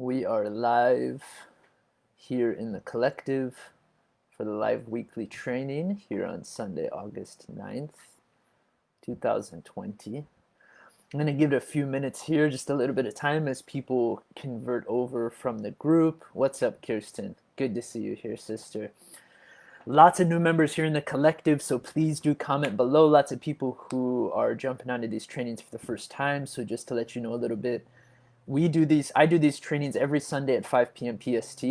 We are live here in the collective for the live weekly training here on Sunday, August 9th, 2020. I'm going to give it a few minutes here, just a little bit of time as people convert over from the group. What's up, Kirsten? Good to see you here, sister. Lots of new members here in the collective, so please do comment below. Lots of people who are jumping onto these trainings for the first time, so just to let you know a little bit, I do these trainings every Sunday at 5 p.m. PST.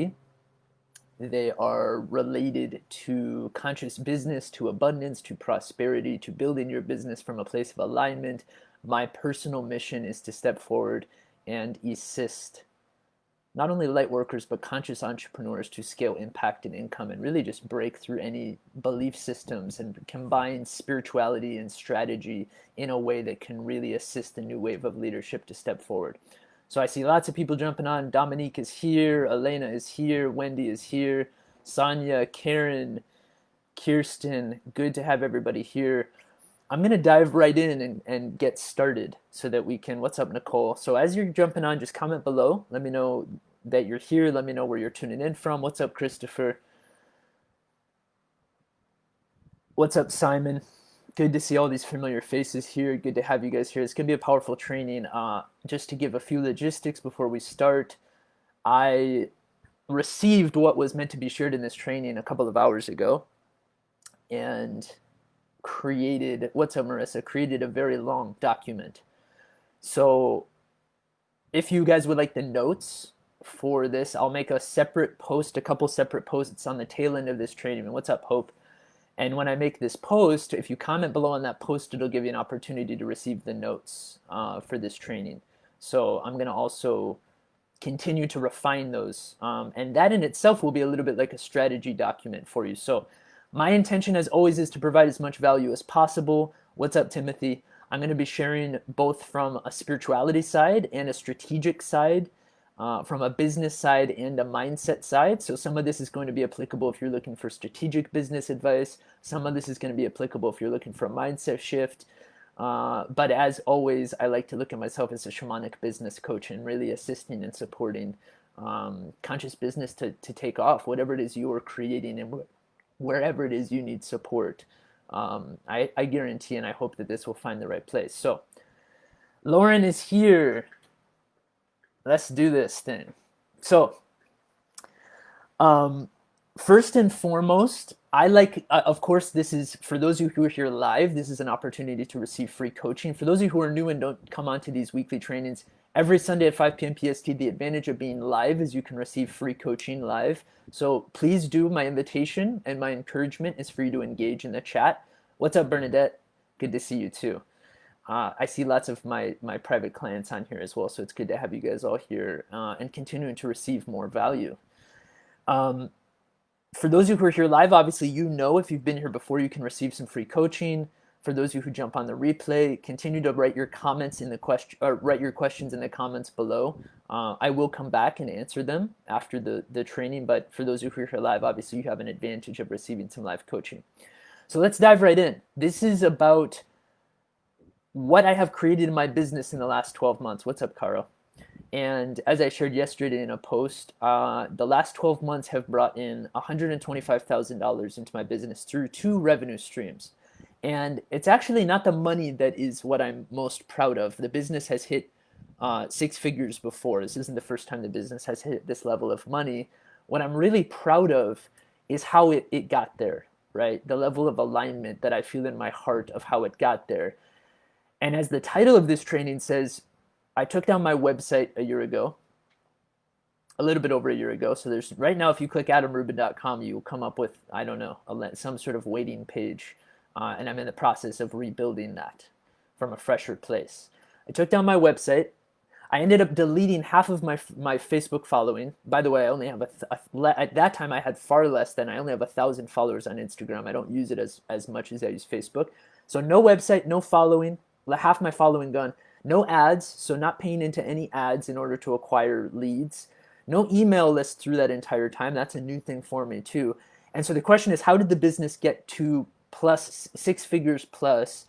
They are related to conscious business, to abundance, to prosperity, to building your business from a place of alignment. My personal mission is to step forward and assist not only light workers, but conscious entrepreneurs to scale impact and income and really just break through any belief systems and combine spirituality and strategy in a way that can really assist the new wave of leadership to step forward. So I see lots of people jumping on. Dominique is here. Elena is here. Wendy is here. Sonia, Karen, Kirsten. Good to have everybody here. I'm going to dive right in and get started so that we can, what's up, Nicole? So as you're jumping on, just comment below. Let me know that you're here. Let me know where you're tuning in from. What's up, Christopher? What's up, Simon? Good to see all these familiar faces here. Good to have you guys here. It's going to be a powerful training. Just to give a few logistics before we start, I received what was meant to be shared in this training a couple of hours ago and created, what's up, Marissa? Created a very long document. So if you guys would like the notes for this, I'll make a separate post, a couple separate posts on the tail end of this training. And what's up, Hope? And when I make this post, if you comment below on that post, it'll give you an opportunity to receive the notes for this training. So I'm going to also continue to refine those. And that in itself will be a little bit like a strategy document for you. So my intention, as always, is to provide as much value as possible. What's up, Timothy? I'm going to be sharing both from a spirituality side and a strategic side, from a business side and a mindset side. So some of this is going to be applicable if you're looking for strategic business advice. Some of this is going to be applicable if you're looking for a mindset shift. But as always, I like to look at myself as a shamanic business coach and really assisting and supporting conscious business to take off, whatever it is you are creating and wherever it is you need support. I guarantee and I hope that this will find the right place. So Lauren is here. Let's do this thing. So first and foremost, I like, of course, this is, for those of you who are here live, this is an opportunity to receive free coaching. For those of you who are new and don't come onto these weekly trainings, every Sunday at 5 p.m. PST, the advantage of being live is you can receive free coaching live. So please do, my invitation and my encouragement is for you to engage in the chat. What's up, Bernadette? Good to see you too. I see lots of my private clients on here as well, so it's good to have you guys all here and continuing to receive more value. For those of you who are here live, obviously you know if you've been here before, you can receive some free coaching. For those of you who jump on the replay, continue to write your comments in the write your questions in the comments below. I will come back and answer them after the training, but for those of you who are here live, obviously you have an advantage of receiving some live coaching. So let's dive right in. This is about what I have created in my business in the last 12 months. What's up, Caro? And as I shared yesterday in a post, the last 12 months have brought in $125,000 into my business through 2 revenue streams. And it's actually not the money that is what I'm most proud of. The business has hit 6 figures before. This isn't the first time the business has hit this level of money. What I'm really proud of is how it got there, right? The level of alignment that I feel in my heart of how it got there. And as the title of this training says, I took down my website a year ago, a little bit over a year ago. So there's, right now, if you click adamrubin.com, you will come up with, I don't know, some sort of waiting page. And I'm in the process of rebuilding that from a fresher place. I took down my website. I ended up deleting half of my Facebook following. By the way, I only have at that time I had far less than, I only have 1,000 followers on Instagram. I don't use it as much as I use Facebook. So no website, no following. Half my following gone. No ads, so not paying into any ads in order to acquire leads. No email list through that entire time. That's a new thing for me too. And so the question is, how did the business get to plus 6 figures plus?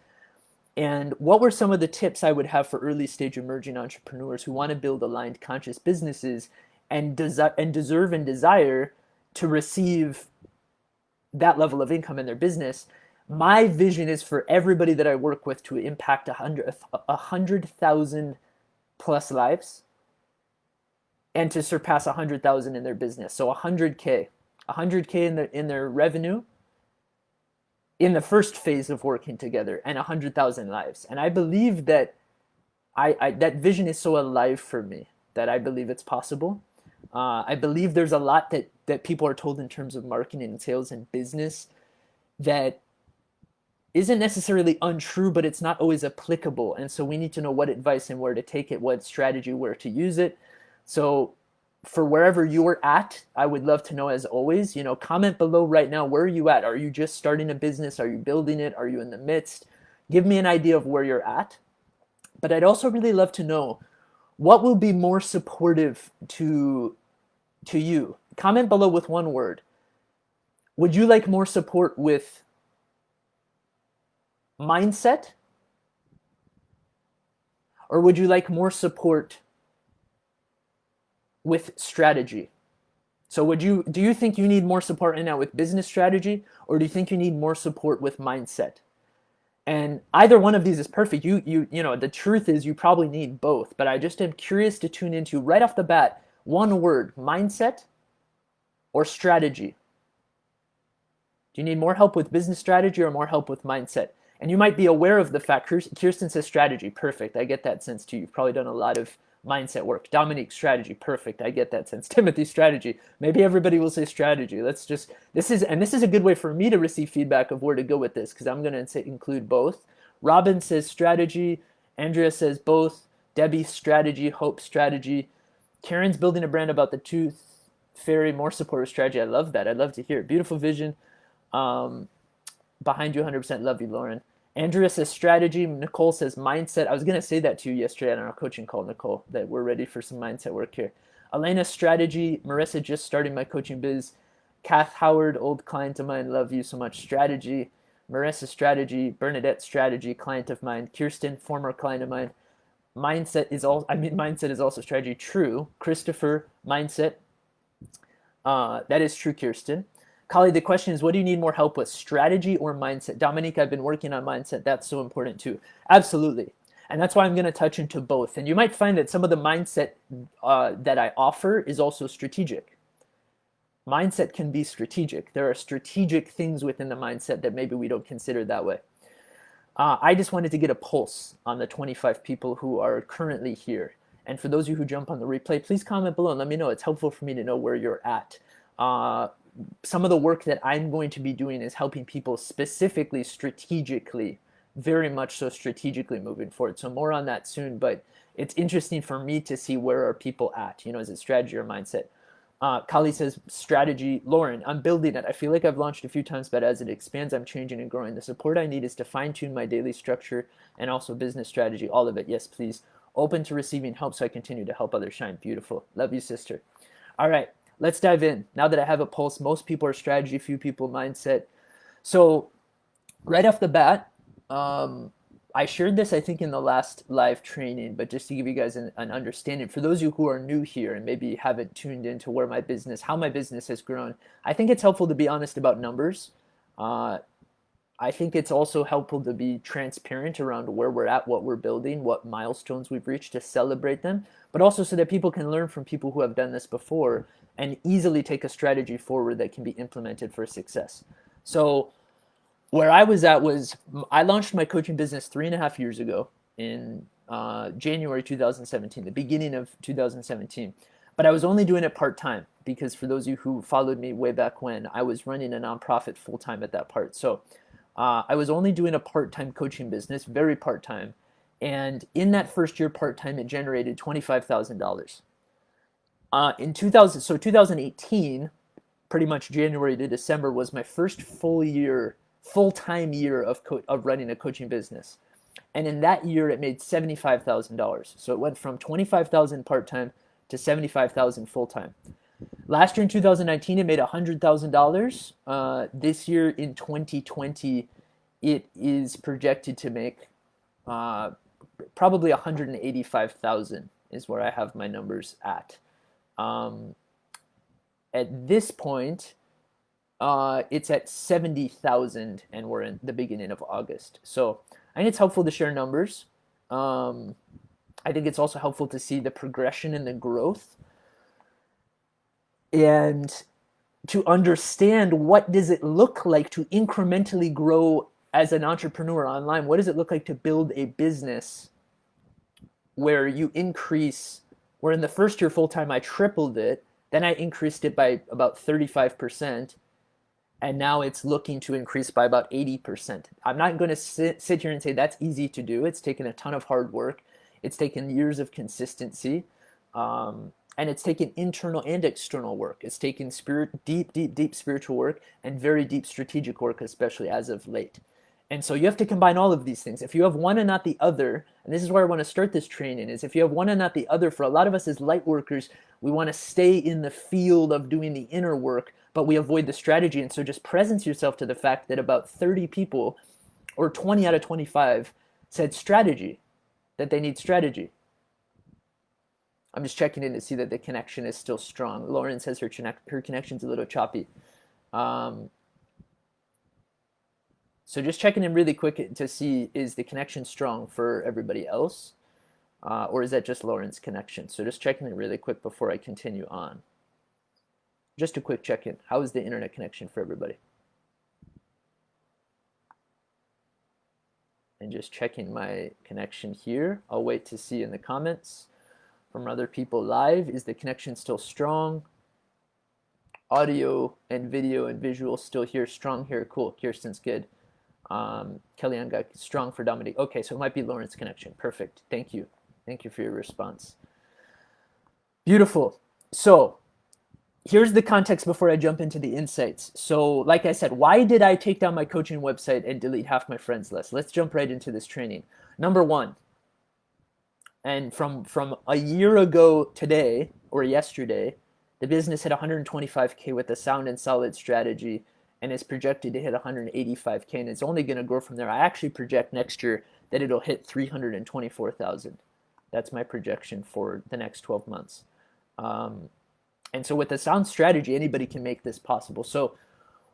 And what were some of the tips I would have for early stage emerging entrepreneurs who want to build aligned conscious businesses and deserve and desire to receive that level of income in their business. My vision is for everybody that I work with to impact 100,000 plus lives and to surpass 100,000 in their business. So 100K in their revenue in the first phase of working together, and 100,000 lives. And I believe that that vision is so alive for me that I believe it's possible. I believe there's a lot that people are told in terms of marketing and sales and business that isn't necessarily untrue, but it's not always applicable. And so we need to know what advice and where to take it, what strategy, where to use it. So for wherever you're at, I would love to know, as always, comment below right now. Where are you at? Are you just starting a business? Are you building it? Are you in the midst? Give me an idea of where you're at. But I'd also really love to know what will be more supportive to you. Comment below with one word. Would you like more support with mindset? Or would you like more support with strategy? So do you think you need more support right now with business strategy, or do you think you need more support with mindset? And either one of these is perfect. The truth is you probably need both, but I just am curious to tune into right off the bat, one word: mindset or strategy. Do you need more help with business strategy or more help with mindset? And you might be aware of the fact, Kirsten says strategy. Perfect. I get that sense too. You've probably done a lot of mindset work. Dominique, strategy. Perfect. I get that sense. Timothy, strategy. Maybe everybody will say strategy. This is a good way for me to receive feedback of where to go with this, because I'm going to include both. Robin says strategy. Andrea says both. Debbie, strategy. Hope, strategy. Karen's building a brand about the tooth fairy, more supportive strategy. I love that. I'd love to hear it. Beautiful vision. Behind you 100%. Love you, Lauren. Andrea says strategy. Nicole says mindset. I was going to say that to you yesterday on our coaching call, Nicole, that we're ready for some mindset work here. Elena, strategy. Marissa, just starting my coaching biz. Kath Howard, old client of mine. Love you so much. Strategy. Marissa, strategy. Bernadette, strategy. Client of mine. Kirsten, former client of mine. Mindset is also strategy. True. Christopher, mindset. That is true, Kirsten. Kali, the question is, what do you need more help with, strategy or mindset? Dominique, I've been working on mindset. That's so important too. Absolutely. And that's why I'm going to touch into both. And you might find that some of the mindset that I offer is also strategic. Mindset can be strategic. There are strategic things within the mindset that maybe we don't consider that way. I just wanted to get a pulse on the 25 people who are currently here. And for those of you who jump on the replay, please comment below and let me know. It's helpful for me to know where you're at. Some of the work that I'm going to be doing is helping people specifically, strategically, very much so strategically moving forward. So more on that soon, but it's interesting for me to see where are people at. Is it strategy or mindset? Kali says strategy. Lauren, I'm building it. I feel like I've launched a few times, but as it expands, I'm changing and growing. The support I need is to fine tune my daily structure and also business strategy, all of it. Yes, please. Open to receiving help so I continue to help others shine. Beautiful. Love you, sister. All right. Let's dive in. Now that I have a pulse, most people are strategy, few people mindset. So right off the bat, I shared this, I think, in the last live training, but just to give you guys an understanding, for those of you who are new here and maybe haven't tuned into how my business has grown, I think it's helpful to be honest about numbers. I think it's also helpful to be transparent around where we're at, what we're building, what milestones we've reached, to celebrate them, but also so that people can learn from people who have done this before and easily take a strategy forward that can be implemented for success. So where I was at was, I launched my coaching business 3.5 years ago in January 2017, the beginning of 2017. But I was only doing it part-time because for those of you who followed me way back when, I was running a nonprofit full-time at that part. So I was only doing a part-time coaching business, very part-time. And in that first year part-time, it generated $25,000. In 2018, pretty much January to December, was my first full-time year of running a coaching business. And in that year, it made $75,000. So it went from $25,000 part-time to $75,000 full-time. Last year in 2019, it made $100,000. This year in 2020, it is projected to make probably $185,000 is where I have my numbers at. Um, at this point, it's at 70,000 and we're in the beginning of August. So I think it's helpful to share numbers. Um, I think it's also helpful to see the progression and the growth and to understand what does it look like to incrementally grow as an entrepreneur online. What does it look like to build a business where you increase, where in the first year full-time I tripled it, then I increased it by about 35%, and now it's looking to increase by about 80%. I'm not going to sit here and say that's easy to do. It's taken a ton of hard work. It's taken years of consistency. And it's taken internal and external work. It's taken deep spiritual work and very deep strategic work, especially as of late. And so you have to combine all of these things. If you have one and not the other, and this is where I want to start this training, is if you have one and not the other, for a lot of us as light workers, we want to stay in the field of doing the inner work, but we avoid the strategy. And so just presence yourself to the fact that about 30 people, or 20 out of 25, said strategy, that they need strategy. I'm just checking in to see that the connection is still strong. Lauren says her connection's a little choppy. So just checking in really quick to see, is the connection strong for everybody else? Or is that just Lauren's connection? So just checking in really quick before I continue on. Just a quick check-in. How is the internet connection for everybody? And just checking my connection here. I'll wait to see in the comments from other people live. Is the connection still strong? Audio and video and visual still here, strong here. Cool, Kirsten's good. Kellyanne got strong for Dominique. Okay, so it might be Lauren's connection. Perfect. Thank you. Thank you for your response. Beautiful. So here's the context before I jump into the insights. So like I said, why did I take down my coaching website and delete half my friends list? Let's jump right into this training. Number one, and from a year ago today or yesterday, the business hit 125K with a sound and solid strategy and is projected to hit 185K, and it's only going to grow from there. I actually project next year that it'll hit 324,000. That's my projection for the next 12 months. And so with a sound strategy, anybody can make this possible. So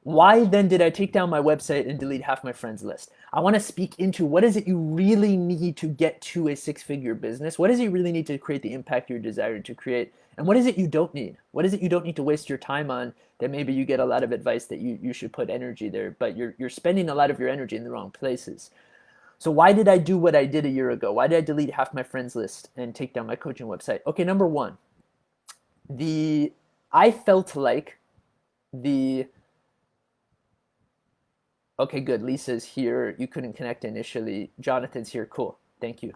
why then did I take down my website and delete half my friends list? I want to speak into what is it you really need to get to a six-figure business? What is it you really need to create the impact you're desired to create? And what is it you don't need? What is it you don't need to waste your time on that maybe you get a lot of advice that you should put energy there, but you're spending a lot of your energy in the wrong places? So why did I do what I did a year ago? Why did I delete half my friends list and take down my coaching website? Okay, number one, I felt like okay, good. Lisa's here. You couldn't connect initially. Jonathan's here. Cool. Thank you.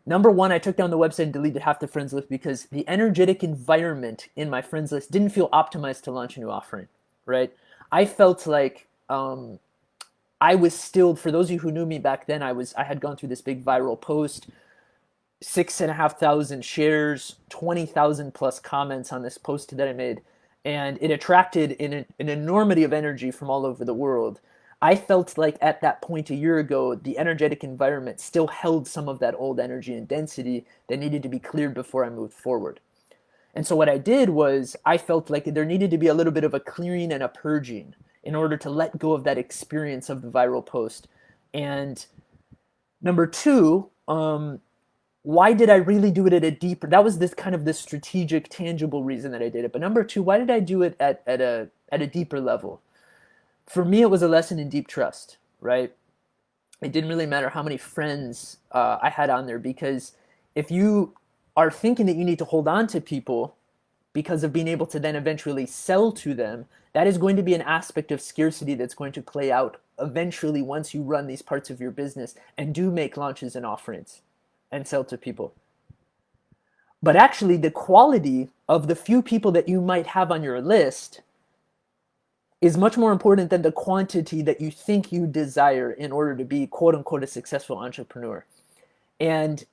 Number one, I took down the website and deleted half the friends list because the energetic environment in my friends list didn't feel optimized to launch a new offering, right? I felt like I was still, for those of you who knew me back then, I had gone through this big viral post, 6,500 shares, 20,000 plus comments on this post that I made, and it attracted an enormity of energy from all over the world. I felt like at that point a year ago, the energetic environment still held some of that old energy and density that needed to be cleared before I moved forward. And so what I did was I felt like there needed to be a little bit of a clearing and a purging in order to let go of that experience of the viral post. And number two, why did I really do it at a deeper, that was this kind of the strategic, tangible reason that I did it. But number two, why did I do it at a deeper level? For me, it was a lesson in deep trust, right? It didn't really matter how many friends I had on there, because if you are thinking that you need to hold on to people because of being able to then eventually sell to them, that is going to be an aspect of scarcity that's going to play out eventually once you run these parts of your business and do make launches and offerings and sell to people. But actually, the quality of the few people that you might have on your list is much more important than the quantity that you think you desire in order to be, quote unquote, a successful entrepreneur. And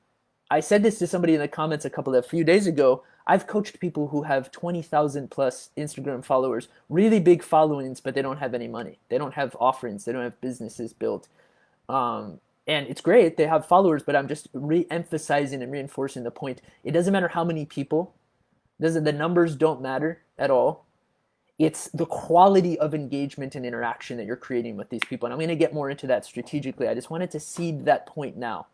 I said this to somebody in the comments a few days ago. I've coached people who have 20,000 plus Instagram followers, really big followings, but they don't have any money. They don't have offerings. They don't have businesses built. And it's great. They have followers, but I'm just re-emphasizing and reinforcing the point. It doesn't matter how many people The numbers don't matter at all. It's the quality of engagement and interaction that you're creating with these people. And I'm going to get more into that strategically. I just wanted to seed that point now.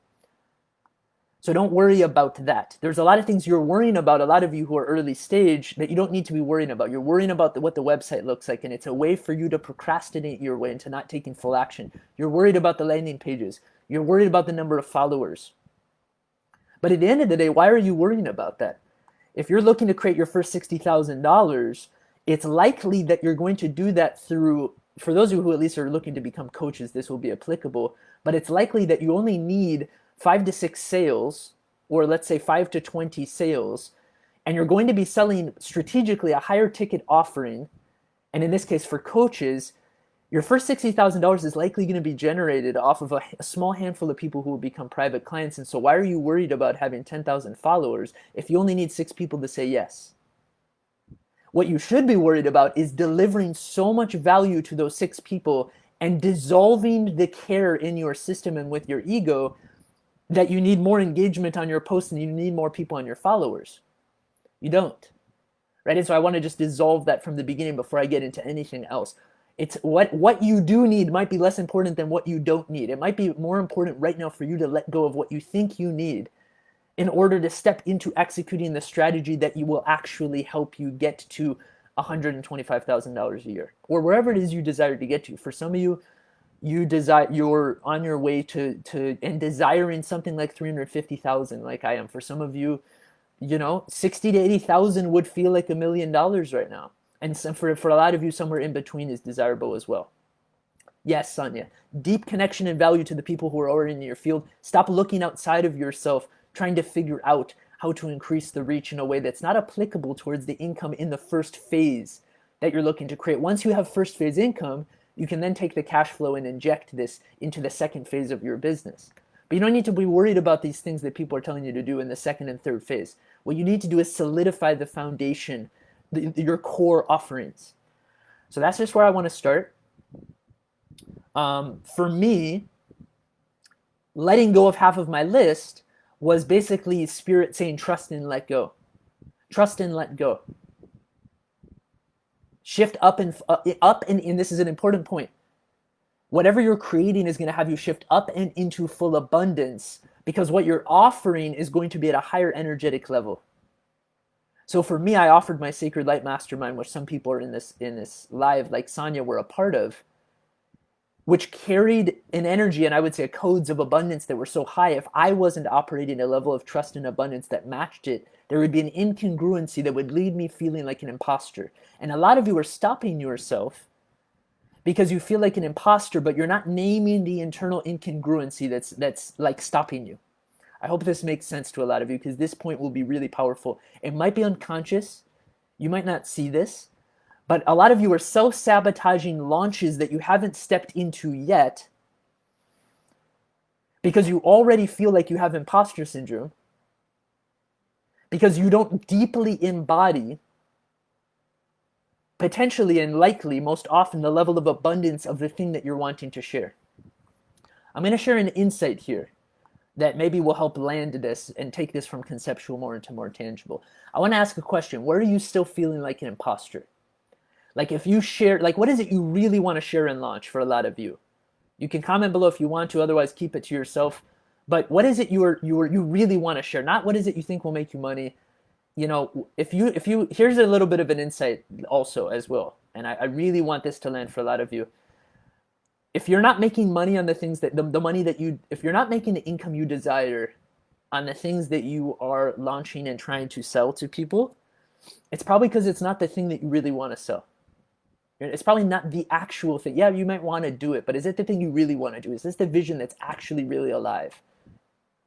So don't worry about that. There's a lot of things you're worrying about, a lot of you who are early stage, that you don't need to be worrying about. You're worrying about what the website looks like, and it's a way for you to procrastinate your way into not taking full action. You're worried about the landing pages. You're worried about the number of followers. But at the end of the day, why are you worrying about that? If you're looking to create your first $60,000, it's likely that you're going to do that through, for those of you who at least are looking to become coaches, this will be applicable, but it's likely that you only need 5 to 6 sales, or let's say 5 to 20 sales, and you're going to be selling strategically a higher ticket offering. And in this case, for coaches, your first $60,000 is likely going to be generated off of a small handful of people who will become private clients. And so why are you worried about having 10,000 followers if you only need 6 people to say yes? What you should be worried about is delivering so much value to those 6 people and dissolving the care in your system and with your ego that you need more engagement on your posts and you need more people on your followers. You don't, right? And so I want to just dissolve that from the beginning before I get into anything else. It's what you do need might be less important than what you don't need. It might be more important right now for you to let go of what you think you need in order to step into executing the strategy that you will actually help you get to $125,000 a year, or wherever it is you desire to get to. For some of you, you're on your way to and desiring something like 350,000, like I am. For some of you, 60 to 80,000 would feel like $1 million right now. And for a lot of you, somewhere in between is desirable as well. Yes, Sonia, deep connection and value to the people who are already in your field. Stop looking outside of yourself, trying to figure out how to increase the reach in a way that's not applicable towards the income in the first phase that you're looking to create. Once you have first phase income, you can then take the cash flow and inject this into the second phase of your business. But you don't need to be worried about these things that people are telling you to do in the second and third phase. What you need to do is solidify the foundation, your core offerings. So that's just where I want to start. For me, letting go of half of my list was basically spirit saying trust and let go. Trust and let go. Shift up and this is an important point. Whatever you're creating is going to have you shift up and into full abundance, because what you're offering is going to be at a higher energetic level. So for me, I offered my Sacred Light Mastermind, which some people are in this live, like Sonia, were a part of, which carried an energy and I would say codes of abundance that were so high. If I wasn't operating a level of trust and abundance that matched it, there would be an incongruency that would leave me feeling like an imposter. And a lot of you are stopping yourself because you feel like an imposter, but you're not naming the internal incongruency that's like stopping you. I hope this makes sense to a lot of you, because this point will be really powerful. It might be unconscious. You might not see this, but a lot of you are self-sabotaging launches that you haven't stepped into yet because you already feel like you have imposter syndrome, because you don't deeply embody, potentially and likely most often, the level of abundance of the thing that you're wanting to share. I'm going to share an insight here that maybe will help land this and take this from conceptual more into more tangible. I want to ask a question. Where are you still feeling like an imposter? Like if you share, like what is it you really want to share and launch for a lot of you? You can comment below if you want to, otherwise keep it to yourself. But what is it you really want to share? Not what is it you think will make you money. If you here's a little bit of an insight also as well. And I really want this to land for a lot of you. If you're not making money on the things that the money that if you're not making the income you desire on the things that you are launching and trying to sell to people, it's probably because it's not the thing that you really want to sell. It's probably not the actual thing. Yeah, you might want to do it, but is it the thing you really want to do? Is this the vision that's actually really alive?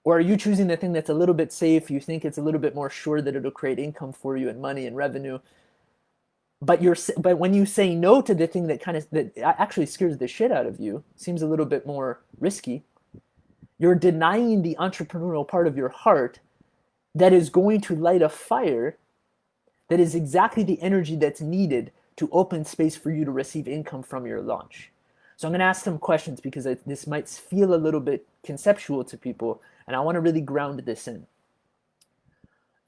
Or are you choosing the thing that's a little bit safe? You think it's a little bit more sure that it'll create income for you and money and revenue. But when you say no to the thing that actually scares the shit out of you, seems a little bit more risky, you're denying the entrepreneurial part of your heart that is going to light a fire that is exactly the energy that's needed to open space for you to receive income from your launch. So I'm going to ask some questions because this might feel a little bit conceptual to people, and I want to really ground this in.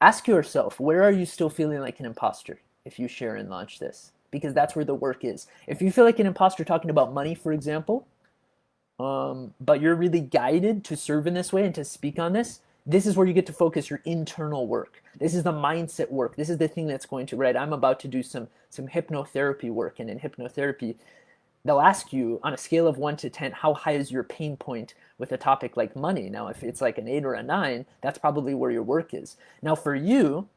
Ask yourself, where are you still feeling like an imposter if you share and launch this? Because that's where the work is. If you feel like an imposter talking about money, for example, but you're really guided to serve in this way and to speak on this, this is where you get to focus your internal work. This is the mindset work. This is the thing that's going to, right? I'm about to do some hypnotherapy work, and in hypnotherapy, they'll ask you on a scale of 1 to 10, how high is your pain point with a topic like money? Now, if it's like an 8 or a 9, that's probably where your work is. Now, for you,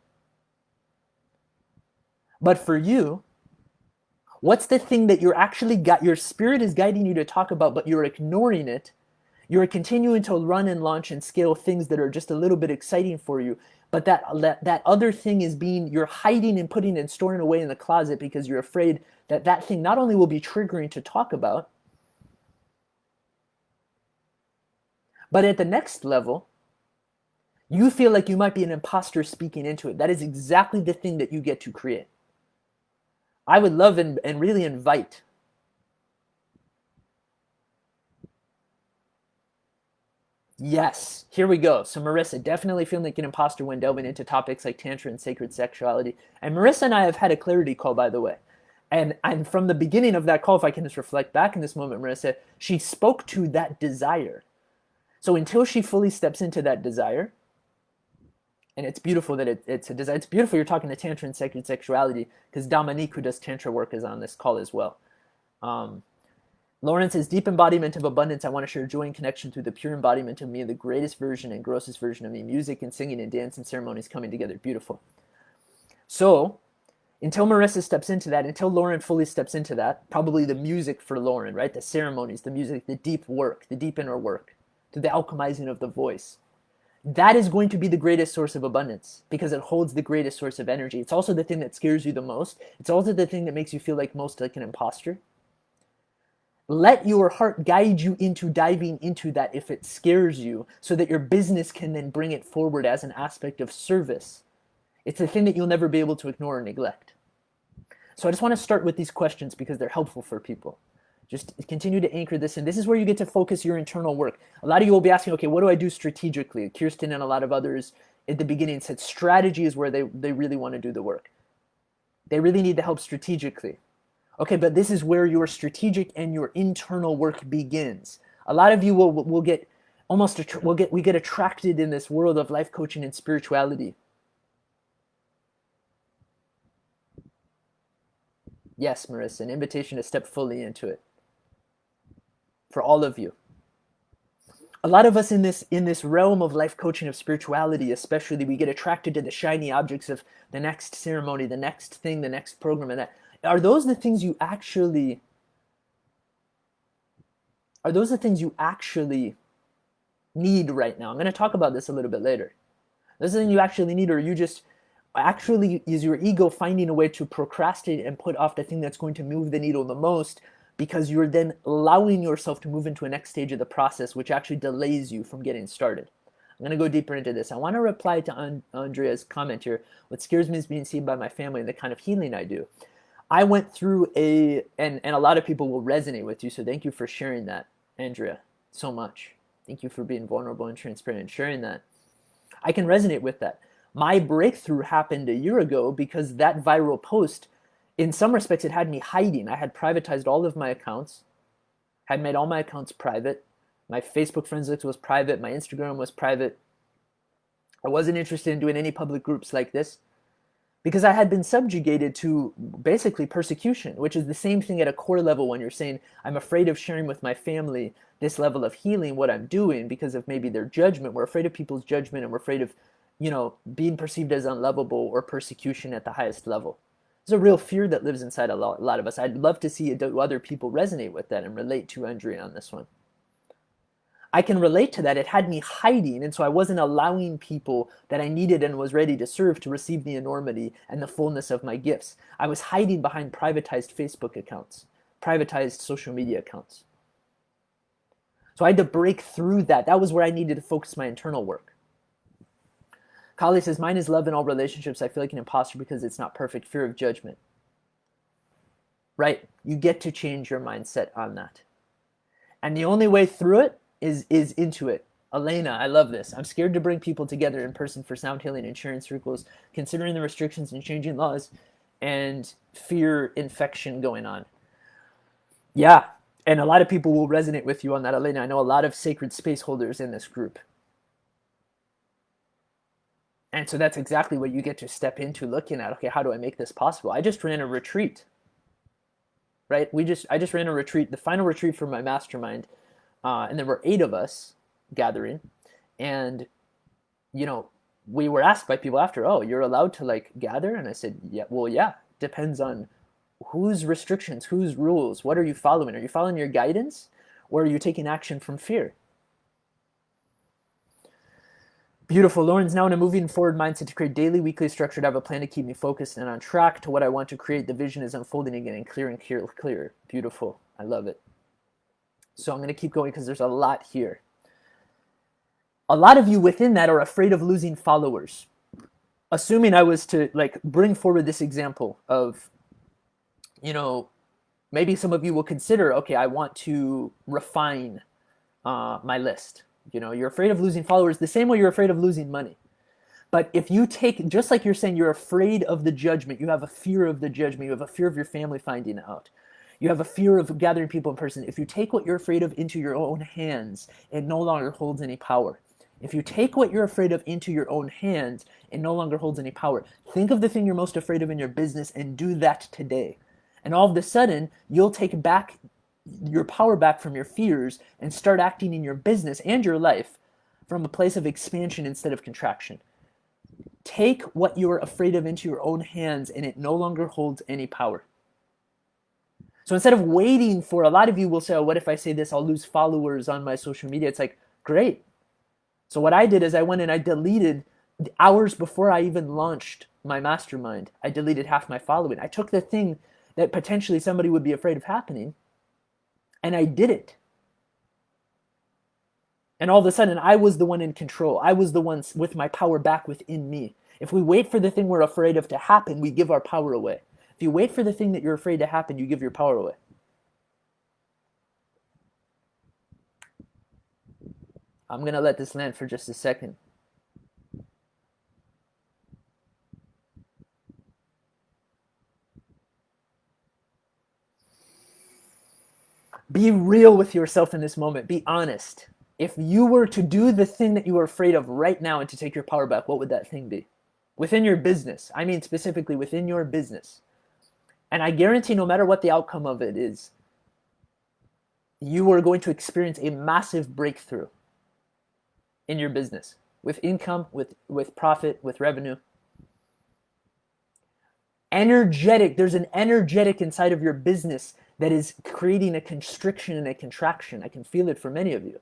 what's the thing that you're actually got, your spirit is guiding you to talk about, but you're ignoring it? You're continuing to run and launch and scale things that are just a little bit exciting for you, but that other thing is being, you're hiding and putting and storing away in the closet because you're afraid that that thing not only will be triggering to talk about, but at the next level, you feel like you might be an imposter speaking into it. That is exactly the thing that you get to create. I would love and really invite Yes, here we go. So Marissa, definitely feeling like an imposter when delving into topics like tantra and sacred sexuality. And Marissa and I have had a clarity call, by the way. And from the beginning of that call, if I can just reflect back in this moment, Marissa, she spoke to that desire. So until she fully steps into that desire, and it's beautiful that it's a desire. It's beautiful you're talking to tantra and sacred sexuality, because Dominique, who does tantra work, is on this call as well. Lauren says, deep embodiment of abundance. I want to share joy and connection through the pure embodiment of me, the greatest version and grossest version of me. Music and singing and dance and ceremonies coming together. Beautiful. So until Marissa steps into that, until Lauren fully steps into that, probably the music for Lauren, right? The ceremonies, the music, the deep work, the deep inner work, to the alchemizing of the voice. That is going to be the greatest source of abundance because it holds the greatest source of energy. It's also the thing that scares you the most. It's also the thing that makes you feel like most like an imposter. Let your heart guide you into diving into that if it scares you, so that your business can then bring it forward as an aspect of service. It's a thing that you'll never be able to ignore or neglect. So I just want to start with these questions because they're helpful for people. Just continue to anchor this in. This is where you get to focus your internal work. A lot of you will be asking, okay, what do I do strategically? Kirsten and a lot of others at the beginning said strategy is where they really want to do the work. They really need the help strategically. Okay, but this is where your strategic and your internal work begins. A lot of you will get we get attracted in this world of life coaching and spirituality. Yes, Marissa, an invitation to step fully into it. For all of you. A lot of us in this realm of life coaching, of spirituality especially, we get attracted to the shiny objects of the next ceremony, the next thing, the next program, and that. Are those the things you actually need right now? I'm going to talk about this a little bit later. Those are the things you actually need, or you just actually is your ego finding a way to procrastinate and put off the thing that's going to move the needle the most, because you're then allowing yourself to move into a next stage of the process, which actually delays you from getting started. I'm going to go deeper into this. I want to reply to Andrea's comment here. What scares me is being seen by my family and the kind of healing I do. I went through and a lot of people will resonate with you, so thank you for sharing that, Andrea, so much. Thank you for being vulnerable and transparent and sharing that. I can resonate with that. My breakthrough happened a year ago because that viral post, in some respects, it had me hiding. I had privatized all of my accounts, had made all my accounts private. My Facebook friends list was private. My Instagram was private. I wasn't interested in doing any public groups like this, because I had been subjugated to basically persecution, which is the same thing at a core level when you're saying, I'm afraid of sharing with my family this level of healing, what I'm doing, because of maybe their judgment. We're afraid of people's judgment, and we're afraid of, being perceived as unlovable or persecution at the highest level. There's a real fear that lives inside a lot of us. I'd love to see other people resonate with that and relate to Andrea on this one. I can relate to that. It had me hiding, and so I wasn't allowing people that I needed and was ready to serve to receive the enormity and the fullness of my gifts. I was hiding behind privatized Facebook accounts, privatized social media accounts. So I had to break through that. That was where I needed to focus my internal work. Kali says, mine is love in all relationships. I feel like an imposter because it's not perfect. Fear of judgment. Right? You get to change your mindset on that. And the only way through it is into it. Elena, I love this. I'm scared to bring people together in person for sound healing insurance circles, considering the restrictions and changing laws and fear infection going on. Yeah, and a lot of people will resonate with you on that, Elena. I know a lot of sacred space holders in this group. And so that's exactly what you get to step into looking at. Okay, how do I make this possible? I just ran a retreat, right? I just ran a retreat, the final retreat for my mastermind, and there were 8 of us gathering, and you know, we were asked by people after, oh, you're allowed to like gather, and I said, yeah, well, yeah, depends on whose restrictions, whose rules, what are you following? Are you following your guidance, or are you taking action from fear? Beautiful. Lauren's now in a moving forward mindset to create daily, weekly structure to have a plan to keep me focused and on track to what I want to create. The vision is unfolding again and clearer. Beautiful. I love it. So I'm going to keep going because there's a lot here. A lot of you within that are afraid of losing followers. Assuming I was to like bring forward this example of, you know, maybe some of you will consider, okay, I want to refine my list. You know, you're afraid of losing followers the same way you're afraid of losing money. But if you take, just like you're saying, you're afraid of the judgment, you have a fear of the judgment, you have a fear of your family finding out, you have a fear of gathering people in person. If you take what you're afraid of into your own hands, it no longer holds any power. If you take what you're afraid of into your own hands, it no longer holds any power. Think of the thing you're most afraid of in your business and do that today. And all of a sudden, you'll take back your power back from your fears and start acting in your business and your life from a place of expansion instead of contraction. Take what you're afraid of into your own hands and it no longer holds any power. So instead of waiting for, a lot of you will say, oh, what if I say this, I'll lose followers on my social media. It's like, great. So what I did is I went and I deleted hours before I even launched my mastermind. I deleted half my following. I took the thing that potentially somebody would be afraid of happening, and I did it. And all of a sudden, I was the one in control. I was the one with my power back within me. If we wait for the thing we're afraid of to happen, we give our power away. If you wait for the thing that you're afraid to happen, you give your power away. I'm going to let this land for just a second. Be real with yourself in this moment. Be honest. If you were to do the thing that you are afraid of right now and to take your power back, what would that thing be? Within your business. I mean specifically within your business. And I guarantee no matter what the outcome of it is, you are going to experience a massive breakthrough in your business. With income, with profit, with revenue. Energetic. There's an energetic inside of your business that is creating a constriction and a contraction. I can feel it for many of you.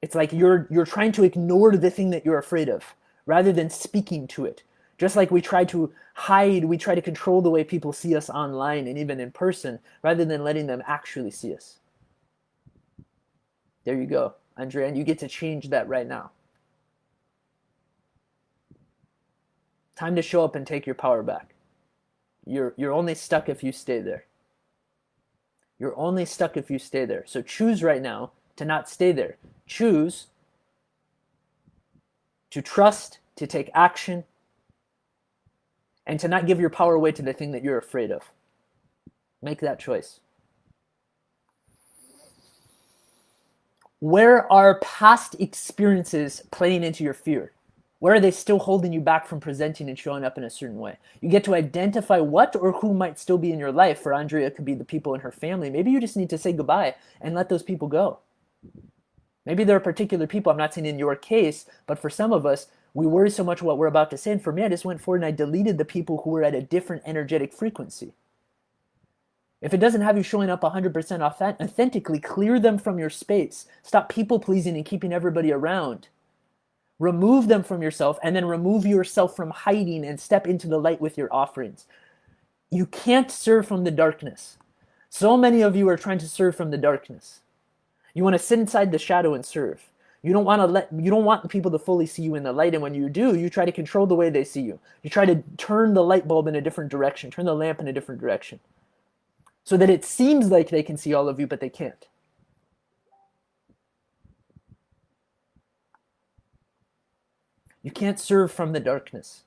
It's like you're trying to ignore the thing that you're afraid of rather than speaking to it. Just like we try to hide, we try to control the way people see us online and even in person rather than letting them actually see us. There you go, Andrea, and you get to change that right now. Time to show up and take your power back. You're only stuck if you stay there. You're only stuck if you stay there. So choose right now to not stay there. Choose to trust, to take action, and to not give your power away to the thing that you're afraid of. Make that choice. Where are past experiences playing into your fear? Where are they still holding you back from presenting and showing up in a certain way? You get to identify what or who might still be in your life. For Andrea, it could be the people in her family. Maybe you just need to say goodbye and let those people go. Maybe there are particular people, I'm not saying in your case, but for some of us, we worry so much what we're about to say. And for me, I just went forward and I deleted the people who were at a different energetic frequency. If it doesn't have you showing up 100% authentically, clear them from your space. Stop people pleasing and keeping everybody around. Remove them from yourself and then remove yourself from hiding and step into the light with your offerings. You can't serve from the darkness. So many of you are trying to serve from the darkness. You want to sit inside the shadow and serve. You don't want people to fully see you in the light, and when you do, you try to control the way they see you. You try to turn the light bulb in a different direction, turn the lamp in a different direction, so that it seems like they can see all of you, but they can't. You can't serve from the darkness.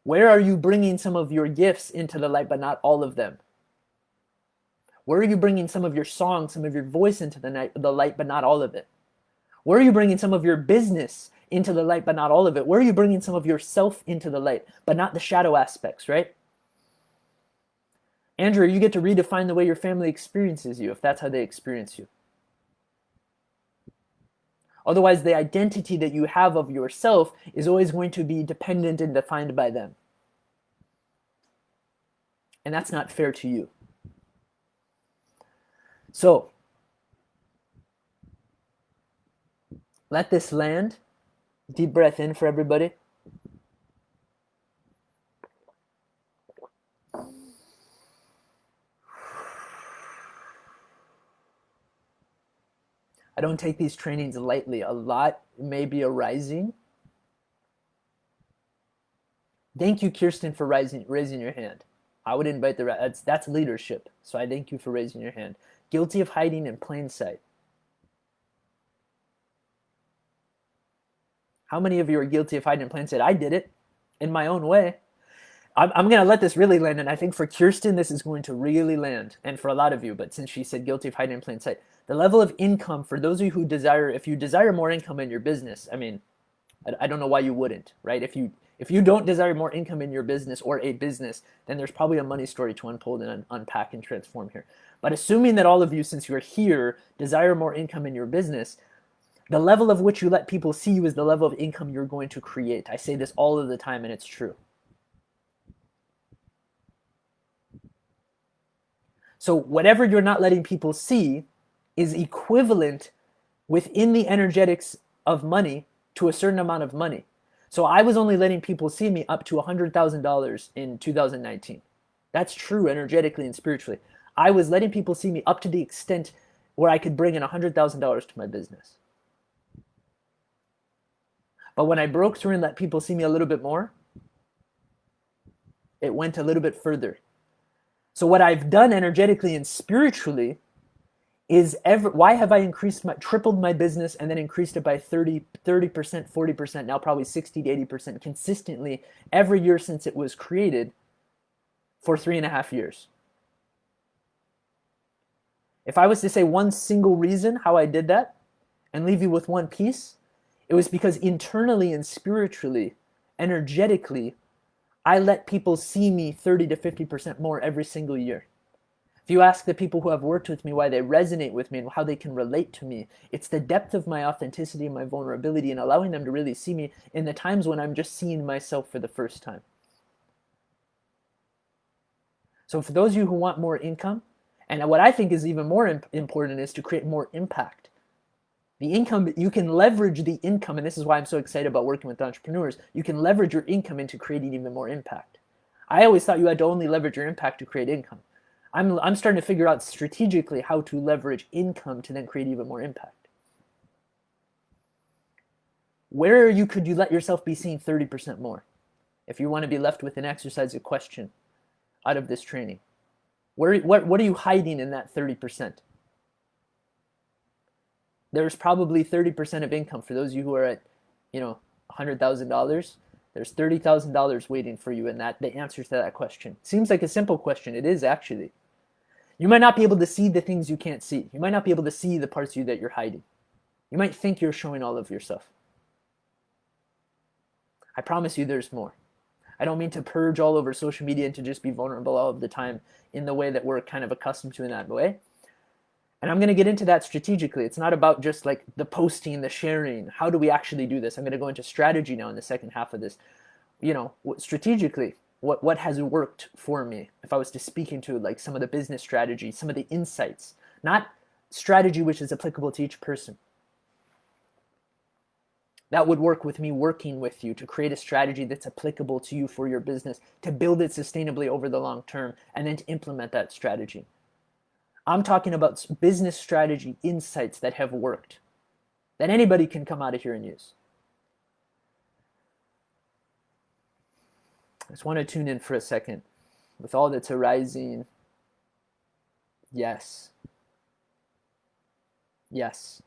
Where are you bringing some of your gifts into the light, but not all of them? Where are you bringing some of your song, some of your voice into the light, but not all of it? Where are you bringing some of your business into the light, but not all of it? Where are you bringing some of yourself into the light, but not the shadow aspects, right? Andrew, you get to redefine the way your family experiences you if that's how they experience you. Otherwise, the identity that you have of yourself is always going to be dependent and defined by them. And that's not fair to you. So, let this land. Deep breath in for everybody. I don't take these trainings lightly. A lot may be arising. Thank you, Kirsten, for raising your hand. I would invite the rest. That's leadership. So I thank you for raising your hand. Guilty of hiding in plain sight. How many of you are guilty of hiding in plain sight? I did it in my own way. I'm going to let this really land, and I think for Kirsten, this is going to really land, and for a lot of you, but since she said guilty of hiding in plain sight, the level of income, for those of you who desire, if you desire more income in your business, I mean, I don't know why you wouldn't, right? If you don't desire more income in your business or a business, then there's probably a money story to unfold and unpack and transform here. But assuming that all of you, since you're here, desire more income in your business, the level of which you let people see you is the level of income you're going to create. I say this all of the time, and it's true. So whatever you're not letting people see is equivalent within the energetics of money to a certain amount of money. So I was only letting people see me up to $100,000 in 2019. That's true energetically and spiritually. I was letting people see me up to the extent where I could bring in $100,000 to my business. But when I broke through and let people see me a little bit more, it went a little bit further. So what I've done energetically and spiritually is why have I tripled my business and then increased it by 30%, 40%, now probably 60 to 80% consistently every year since it was created for 3.5 years. If I was to say one single reason how I did that and leave you with one piece, it was because internally and spiritually, energetically, I let people see me 30 to 50% more every single year. If you ask the people who have worked with me why they resonate with me and how they can relate to me, it's the depth of my authenticity and my vulnerability and allowing them to really see me in the times when I'm just seeing myself for the first time. So for those of you who want more income, and what I think is even more important is to create more impact. The income, you can leverage the income, and this is why I'm so excited about working with entrepreneurs. You can leverage your income into creating even more impact. I always thought you had to only leverage your impact to create income. I'm starting to figure out strategically how to leverage income to then create even more impact. Where could you let yourself be seen 30% more? If you want to be left with an exercise, a question out of this training. What are you hiding in that 30%? There's probably 30% of income for those of you who are at, $100,000. There's $30,000 waiting for you in that, the answer to that question. Seems like a simple question. It is actually. You might not be able to see the things you can't see. You might not be able to see the parts of you that you're hiding. You might think you're showing all of yourself. I promise you there's more. I don't mean to purge all over social media and to just be vulnerable all of the time in the way that we're kind of accustomed to in that way. And I'm going to get into that strategically. It's not about just like the posting, the sharing. How do we actually do this? I'm going to go into strategy now in the second half of this. Strategically, what has worked for me? If I was to speak into like some of the business strategy, some of the insights, not strategy which is applicable to each person. That would work with me working with you to create a strategy that's applicable to you for your business, to build it sustainably over the long term, and then to implement that strategy. I'm talking about business strategy insights that have worked, that anybody can come out of here and use. I just want to tune in for a second with all that's arising. Yes. Yes.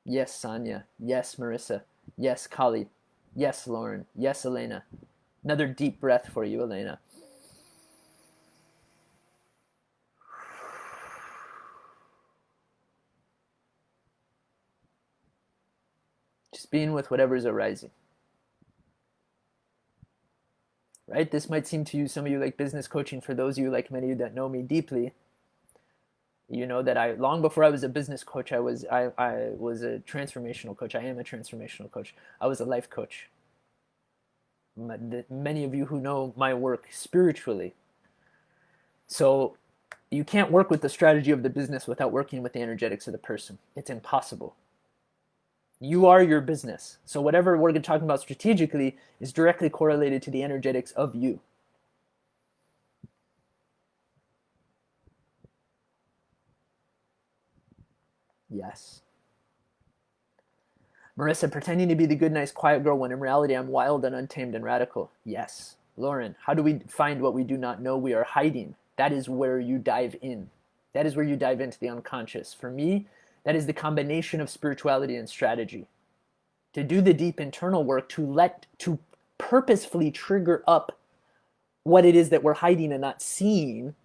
Yes, Sonia. Yes, Marissa. Yes, Kali. Yes, Lauren. Yes, Elena. Another deep breath for you, Elena. Just being with whatever is arising. Right? This might seem to you, some of you, like business coaching. For those of you, like many of you that know me deeply, you know that I, long before I was a business coach, I was a transformational coach. I am a transformational coach. I was a life coach. Many of you who know my work spiritually. So you can't work with the strategy of the business without working with the energetics of the person. It's impossible. You are your business. So whatever we're talking about strategically is directly correlated to the energetics of you. Yes. Marissa, pretending to be the good, nice, quiet girl when in reality I'm wild and untamed and radical. Yes. Lauren, how do we find what we do not know we are hiding? That is where you dive in. That is where you dive into the unconscious. For me, that is the combination of spirituality and strategy. To do the deep internal work, to purposefully trigger up what it is that we're hiding and not seeing.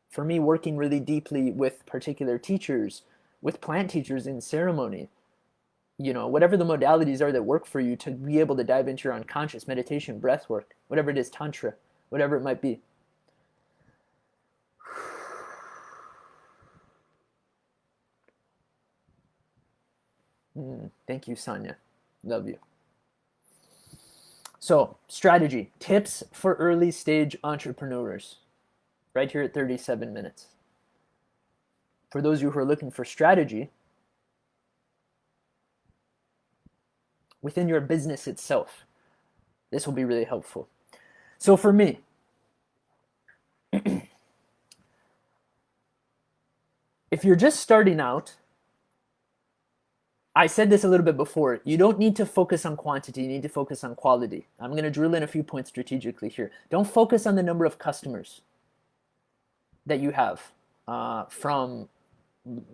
For me, working really deeply with particular teachers, with plant teachers in ceremony, whatever the modalities are that work for you, to be able to dive into your unconscious, meditation, breath work, whatever it is, tantra, whatever it might be. Thank you, Sonia. Love you. So, strategy, tips for early stage entrepreneurs, right here at 37 minutes. For those of you who are looking for strategy within your business itself, this will be really helpful. So for me, if you're just starting out, I said this a little bit before, you don't need to focus on quantity, you need to focus on quality. I'm going to drill in a few points strategically here. Don't focus on the number of customers that you have from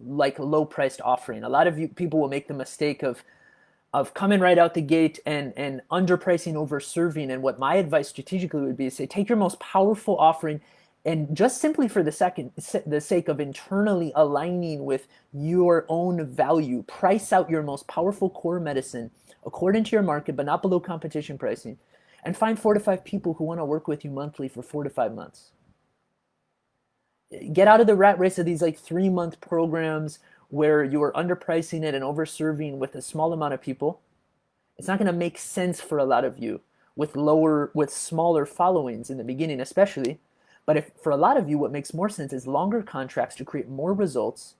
like low priced offering. A lot of people will make the mistake of coming right out the gate and underpricing, over serving. And what my advice strategically would be is say, take your most powerful offering, and just simply for the sake of internally aligning with your own value, price out your most powerful core medicine according to your market, but not below competition pricing, and find 4 to 5 people who want to work with you monthly for 4 to 5 months. Get out of the rat race of these like 3-month programs where you are underpricing it and overserving with a small amount of people. It's not going to make sense for a lot of you with smaller followings in the beginning, especially. But if for a lot of you, what makes more sense is longer contracts to create more results.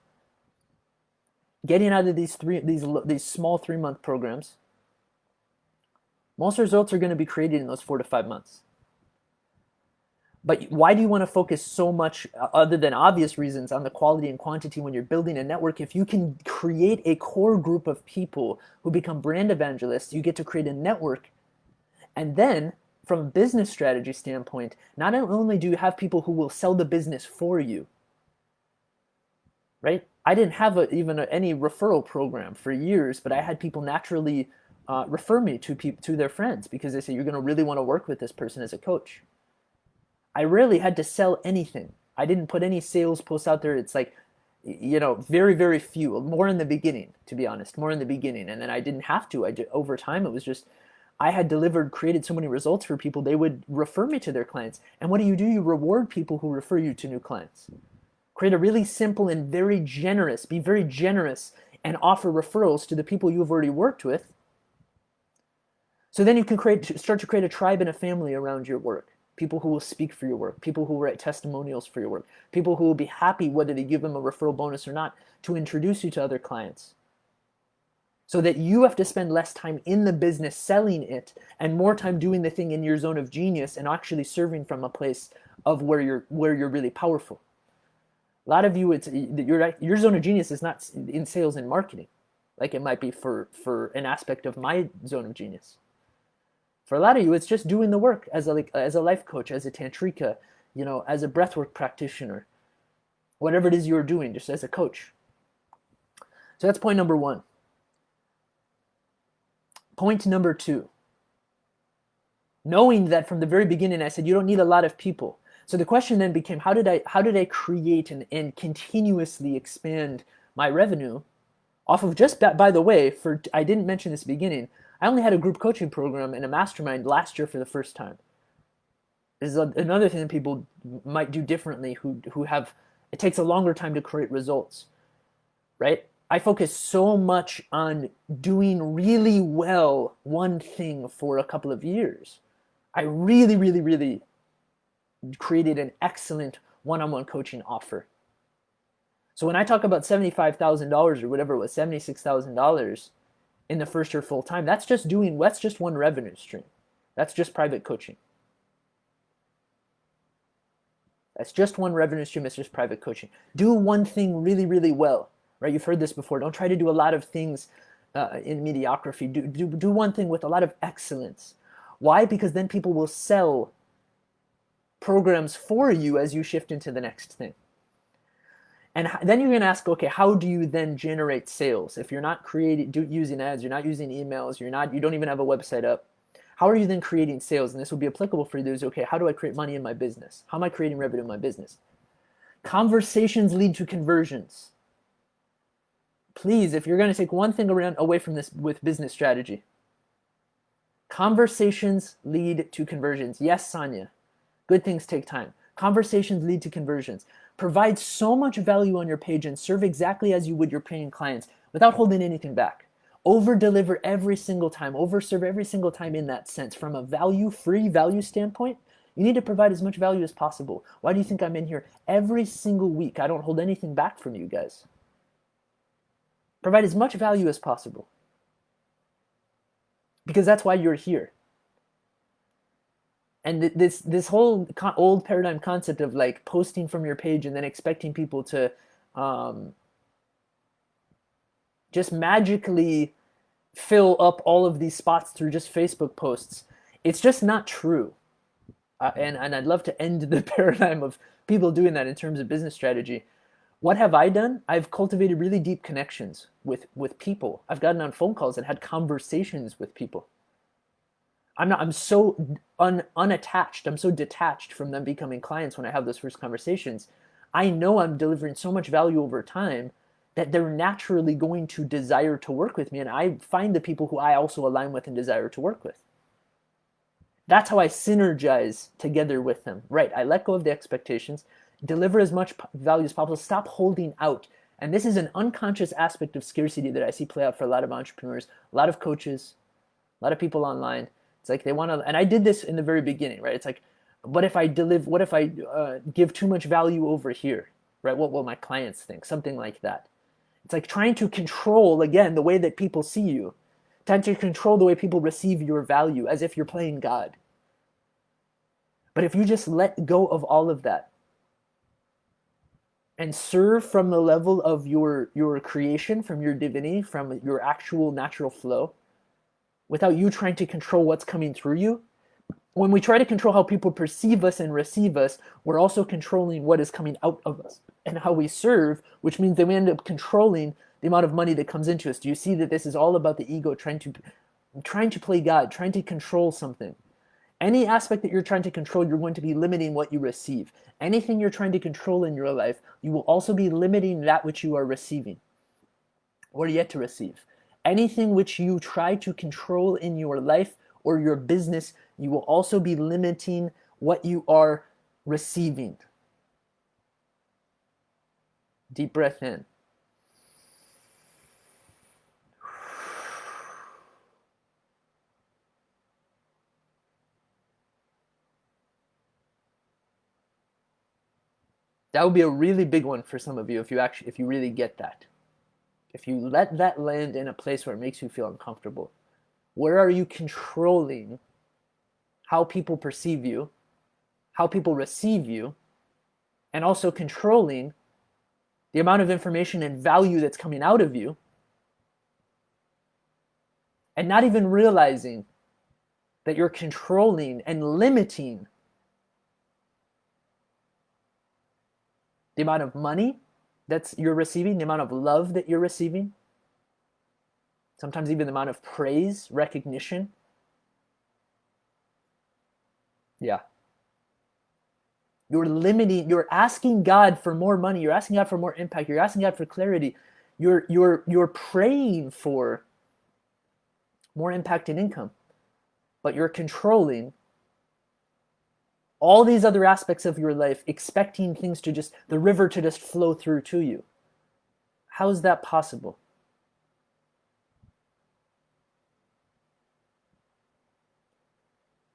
Getting out of these small 3-month programs, most results are going to be created in those 4 to 5 months. But why do you want to focus so much, other than obvious reasons, on the quality and quantity when you're building a network? If you can create a core group of people who become brand evangelists, you get to create a network. And then, from a business strategy standpoint, not only do you have people who will sell the business for you, right? I didn't have any referral program for years, but I had people naturally refer me to their friends because they say, you're going to really want to work with this person as a coach. I rarely had to sell anything. I didn't put any sales posts out there. It's like, very, very few. More in the beginning, to be honest, more in the beginning. And then I didn't have to. Over time, it was just, I had created so many results for people, they would refer me to their clients. And what do? You reward people who refer you to new clients. Create a really simple and be very generous, and offer referrals to the people you've already worked with. So then you can start to create a tribe and a family around your work. People who will speak for your work, people who will write testimonials for your work, people who will be happy whether they give them a referral bonus or not to introduce you to other clients. So that you have to spend less time in the business selling it and more time doing the thing in your zone of genius and actually serving from a place of where you're really powerful. A lot of you, your zone of genius is not in sales and marketing, like it might be for an aspect of my zone of genius. For a lot of you, it's just doing the work as a life coach, as a tantrika, as a breathwork practitioner, whatever it is you're doing, just as a coach. So that's point number one. Point number two, knowing that from the very beginning I said you don't need a lot of people. So the question then became, how did I create and continuously expand my revenue off of just, by the way, I didn't mention this at the beginning, I only had a group coaching program and a mastermind last year for the first time. This is another thing that people might do differently who have, it takes a longer time to create results, right? I focus so much on doing really well one thing for a couple of years. I really, really, really created an excellent one-on-one coaching offer. So when I talk about $75,000 or whatever it was, $76,000 in the first year full time, that's just one revenue stream. That's just private coaching. That's just one revenue stream. It's just private coaching. Do one thing really, really well. Right? You've heard this before. Don't try to do a lot of things in mediocrity. Do one thing with a lot of excellence. Why? Because then people will sell programs for you as you shift into the next thing. And then you're going to ask, okay, how do you then generate sales? If you're not using ads, you're not using emails, you don't even have a website up. How are you then creating sales? And this will be applicable for you. Okay, how do I create money in my business? How am I creating revenue in my business? Conversations lead to conversions. Please, if you're going to take one thing away from this with business strategy, conversations lead to conversions. Yes, Sonia, good things take time. Conversations lead to conversions. Provide so much value on your page and serve exactly as you would your paying clients without holding anything back. Over-deliver every single time, over-serve every single time in that sense. From a free value standpoint, you need to provide as much value as possible. Why do you think I'm in here every single week? I don't hold anything back from you guys. Provide as much value as possible. Because that's why you're here. And this whole old paradigm concept of like posting from your page and then expecting people to just magically fill up all of these spots through just Facebook posts, it's just not true. And I'd love to end the paradigm of people doing that in terms of business strategy. What have I done? I've cultivated really deep connections with people. I've gotten on phone calls and had conversations with people. I'm so unattached. I'm so detached from them becoming clients when I have those first conversations. I know I'm delivering so much value over time that they're naturally going to desire to work with me. And I find the people who I also align with and desire to work with. That's how I synergize together with them. Right, I let go of the expectations, deliver as much value as possible, stop holding out. And this is an unconscious aspect of scarcity that I see play out for a lot of entrepreneurs, a lot of coaches, a lot of people online. It's like they want to, and I did this in the very beginning, right? It's like, what if I give too much value over here, right? What will my clients think? Something like that. It's like trying to control, again, the way that people see you, trying to control the way people receive your value as if you're playing God. But if you just let go of all of that and serve from the level of your creation, from your divinity, from your actual natural flow, without you trying to control what's coming through you. When we try to control how people perceive us and receive us, we're also controlling what is coming out of us and how we serve, which means that we end up controlling the amount of money that comes into us. Do you see that this is all about the ego trying to play God, trying to control something? Any aspect that you're trying to control, you're going to be limiting what you receive. Anything you're trying to control in your life, you will also be limiting that which you are receiving or yet to receive. Anything which you try to control in your life or your business, you will also be limiting what you are receiving. Deep breath in. That would be a really big one for some of you if you really get that. If you let that land in a place where it makes you feel uncomfortable. Where are you controlling how people perceive you, how people receive you, and also controlling the amount of information and value that's coming out of you, and not even realizing that you're controlling and limiting the amount of money you're receiving, the amount of love that you're receiving, sometimes even the amount of praise, recognition. Yeah. You're asking God for more money, you're asking God for more impact, you're asking God for clarity. You're praying for more impact and income, but you're controlling all these other aspects of your life, expecting things to just, the river to just flow through to you. How is that possible?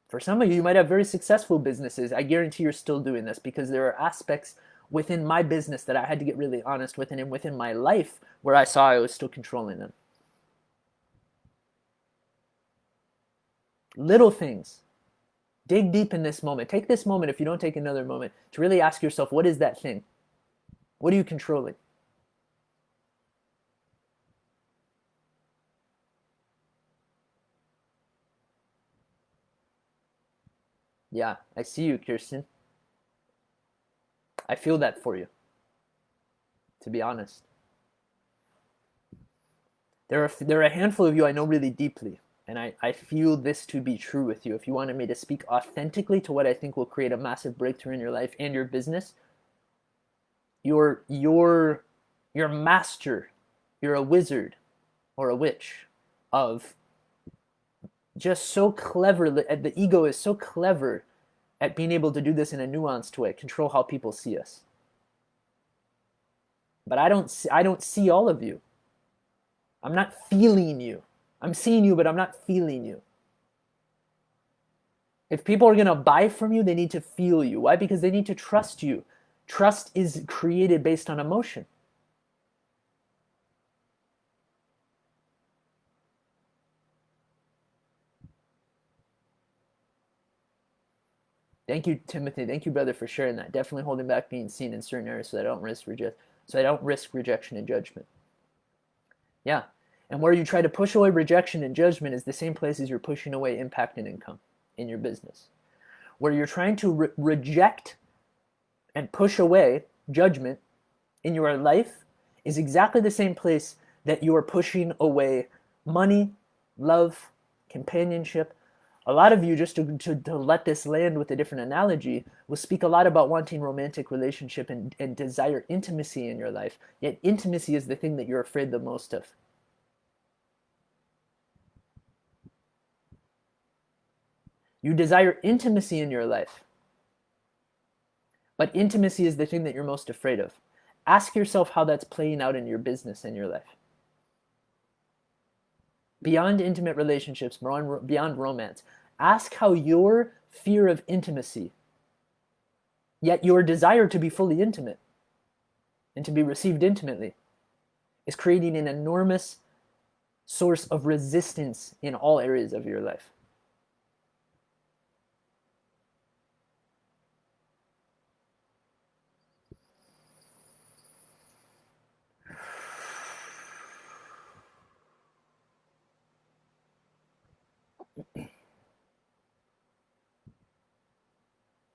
For some of you, you might have very successful businesses. I guarantee you're still doing this because there are aspects within my business that I had to get really honest with, and within my life where I saw I was still controlling them. Little things. Dig deep in this moment. Take this moment, if you don't take another moment, to really ask yourself, what is that thing? What are you controlling? Yeah, I see you, Kirsten. I feel that for you, to be honest. There are a handful of you I know really deeply, and I feel this to be true with you. If you wanted me to speak authentically to what I think will create a massive breakthrough in your life and your business, you're master, you're a wizard or a witch of just so clever. The ego is so clever at being able to do this in a nuanced way, control how people see us. But I don't see all of you. I'm not feeling you. I'm seeing you, but I'm not feeling you. If people are going to buy from you, they need to feel you. Why? Because they need to trust you. Trust is created based on emotion. Thank you, Timothy. Thank you, brother, for sharing that. Definitely holding back being seen in certain areas so that I don't risk rejection and judgment. Yeah. And where you try to push away rejection and judgment is the same place as you're pushing away impact and income in your business. Where you're trying to reject and push away judgment in your life is exactly the same place that you are pushing away money, love, companionship. A lot of you, just to let this land with a different analogy, will speak a lot about wanting romantic relationship and desire intimacy in your life, yet intimacy is the thing that you're afraid the most of. You desire intimacy in your life, but intimacy is the thing that you're most afraid of. Ask yourself how that's playing out in your business and your life. Beyond intimate relationships, beyond romance, ask how your fear of intimacy, yet your desire to be fully intimate and to be received intimately, is creating an enormous source of resistance in all areas of your life.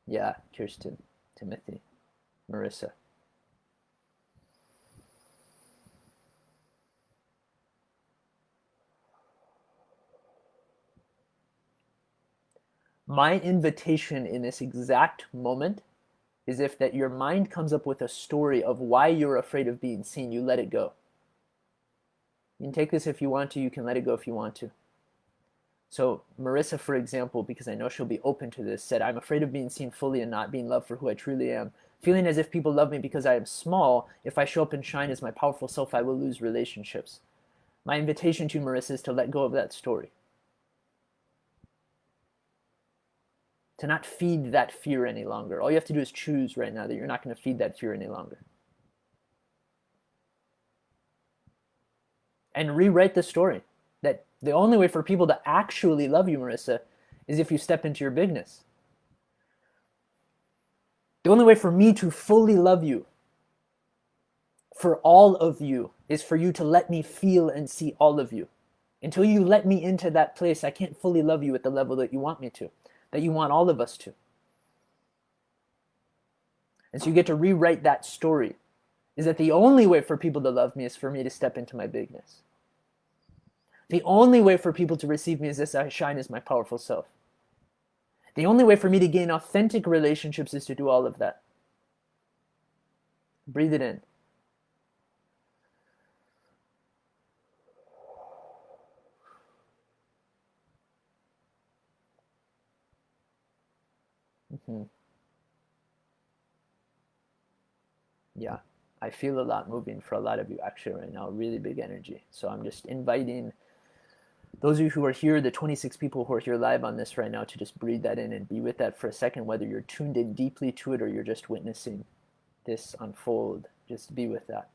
Yeah, Kirsten, Timothy, Marissa. My invitation in this exact moment is if that your mind comes up with a story of why you're afraid of being seen, you let it go. You can take this if you want to, you can let it go if you want to. So Marissa, for example, because I know she'll be open to this, said, I'm afraid of being seen fully and not being loved for who I truly am. Feeling as if people love me because I am small, if I show up and shine as my powerful self, I will lose relationships. My invitation to Marissa is to let go of that story. To not feed that fear any longer. All you have to do is choose right now that you're not going to feed that fear any longer. And rewrite the story. That the only way for people to actually love you, Marissa, is if you step into your bigness. The only way for me to fully love you, for all of you, is for you to let me feel and see all of you. Until you let me into that place, I can't fully love you at the level that you want me to, that you want all of us to. And so you get to rewrite that story. Is that the only way for people to love me is for me to step into my bigness. The only way for people to receive me is this: I shine as my powerful self. The only way for me to gain authentic relationships is to do all of that. Breathe it in. Mm-hmm. Yeah, I feel a lot moving for a lot of you actually right now, really big energy. So I'm just inviting those of you who are here, the 26 people who are here live on this right now, to just breathe that in and be with that for a second, whether you're tuned in deeply to it or you're just witnessing this unfold. Just be with that.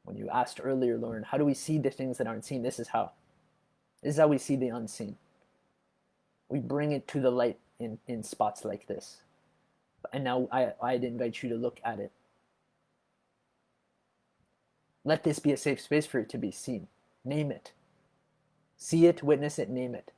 When you asked earlier, Lauren, how do we see the things that aren't seen? This is how. This is how we see the unseen. We bring it to the light in spots like this. And now I'd invite you to look at it. Let this be a safe space for it to be seen. Name it. See it, witness it, name it.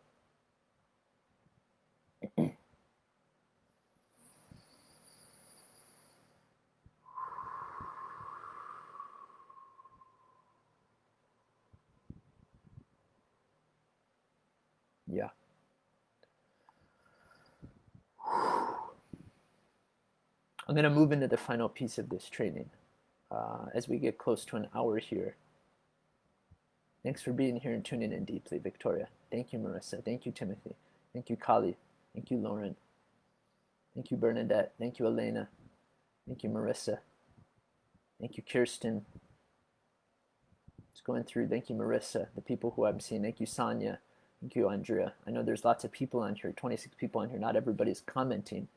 Yeah. I'm going to move into the final piece of this training as we get close to an hour here. Thanks for being here and tuning in deeply, Victoria. Thank you, Marissa. Thank you, Timothy. Thank you, Kali. Thank you, Lauren. Thank you, Bernadette. Thank you, Elena. Thank you, Marissa. Thank you, Kirsten. Just going through. Thank you, Marissa. The people who I'm seeing. Thank you, Sonia. Thank you, Andrea. I know there's lots of people on here, 26 people on here. Not everybody's commenting.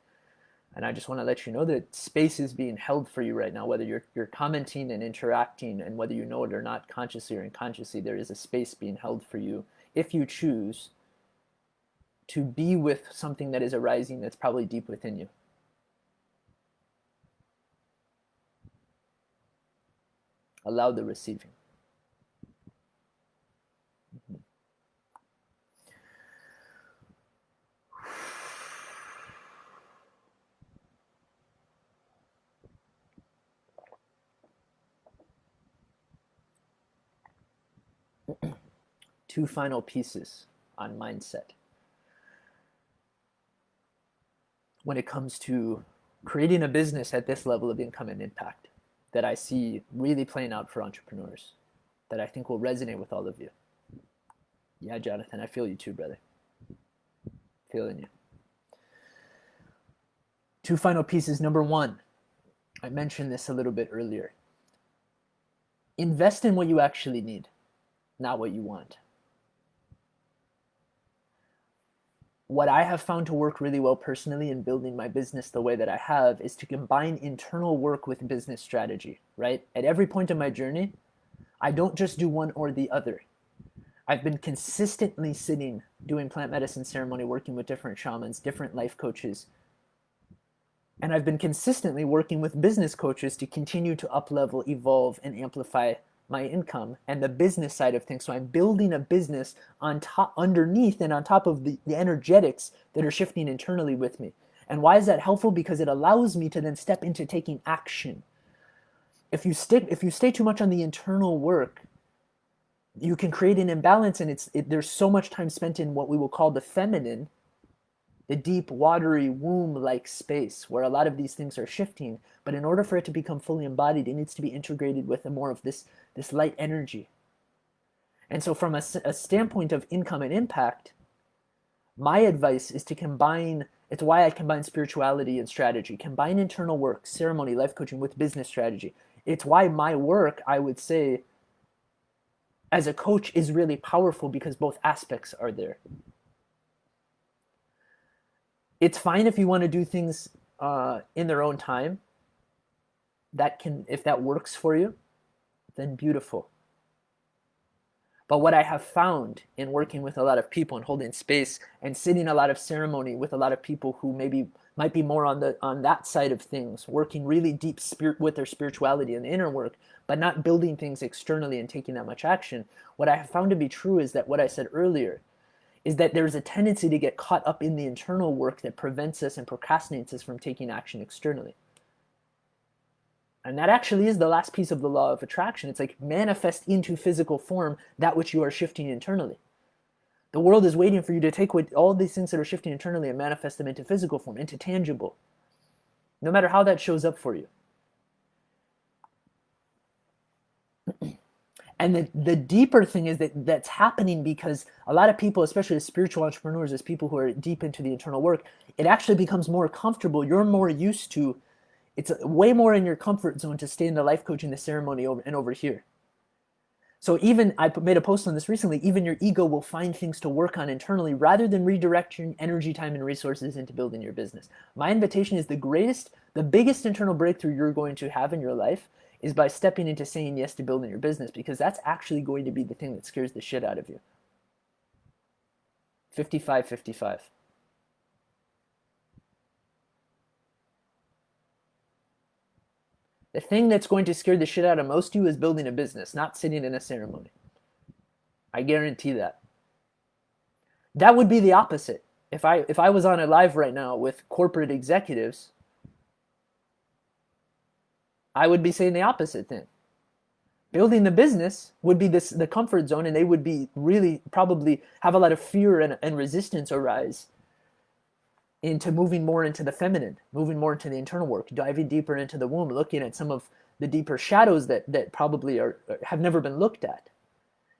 And I just want to let you know that space is being held for you right now, whether you're commenting and interacting, and whether you know it or not, consciously or unconsciously, there is a space being held for you if you choose to be with something that is arising that's probably deep within you. Allow the receiving. Mm-hmm. Two final pieces on mindset. When it comes to creating a business at this level of income and impact that I see really playing out for entrepreneurs, that I think will resonate with all of you. Yeah, Jonathan, I feel you too, brother. Feeling you. Two final pieces. Number one, I mentioned this a little bit earlier. Invest in what you actually need, not what you want. What I have found to work really well personally in building my business the way that I have is to combine internal work with business strategy, right? At every point in my journey, I don't just do one or the other. I've been consistently sitting, doing plant medicine ceremony, working with different shamans, different life coaches. And I've been consistently working with business coaches to continue to up-level, evolve, and amplify my income and the business side of things. So I'm building a business on top, underneath, and on top of the energetics that are shifting internally with me. And why is that helpful? Because it allows me to then step into taking action. If you stay too much on the internal work, you can create an imbalance, and there's so much time spent in what we will call the feminine, the deep, watery, womb-like space where a lot of these things are shifting. But in order for it to become fully embodied, it needs to be integrated with more of this light energy. And so from a standpoint of income and impact, my advice is to combine, it's why I combine spirituality and strategy, combine internal work, ceremony, life coaching with business strategy. It's why my work, I would say, as a coach is really powerful because both aspects are there. It's fine if you want to do things in their own time. If that works for you, then beautiful. But what I have found in working with a lot of people and holding space and sitting a lot of ceremony with a lot of people who might be more on that side of things, working really deep with their spirituality and inner work, but not building things externally and taking that much action, what I have found to be true is that what I said earlier, is that there's a tendency to get caught up in the internal work that prevents us and procrastinates us from taking action externally. And that actually is the last piece of the law of attraction. It's like manifest into physical form that which you are shifting internally. The world is waiting for you to take all these things that are shifting internally and manifest them into physical form, into tangible, no matter how that shows up for you. And the deeper thing is that's happening because a lot of people, especially as spiritual entrepreneurs, as people who are deep into the internal work, it actually becomes more comfortable. You're more used to, it's way more in your comfort zone to stay in the life coaching, the ceremony over here. So even, I made a post on this recently, even your ego will find things to work on internally rather than redirect your energy, time, and resources into building your business. My invitation is the biggest internal breakthrough you're going to have in your life is by stepping into saying yes to building your business, because that's actually going to be the thing that scares the shit out of you. 55-55. The thing that's going to scare the shit out of most of you is building a business, not sitting in a ceremony. I guarantee that. That would be the opposite. If I was on a live right now with corporate executives, I would be saying the opposite thing. Building the business would be the comfort zone, and they would be really probably have a lot of fear and resistance arise into moving more into the feminine, moving more into the internal work, diving deeper into the womb, looking at some of the deeper shadows that probably have never been looked at.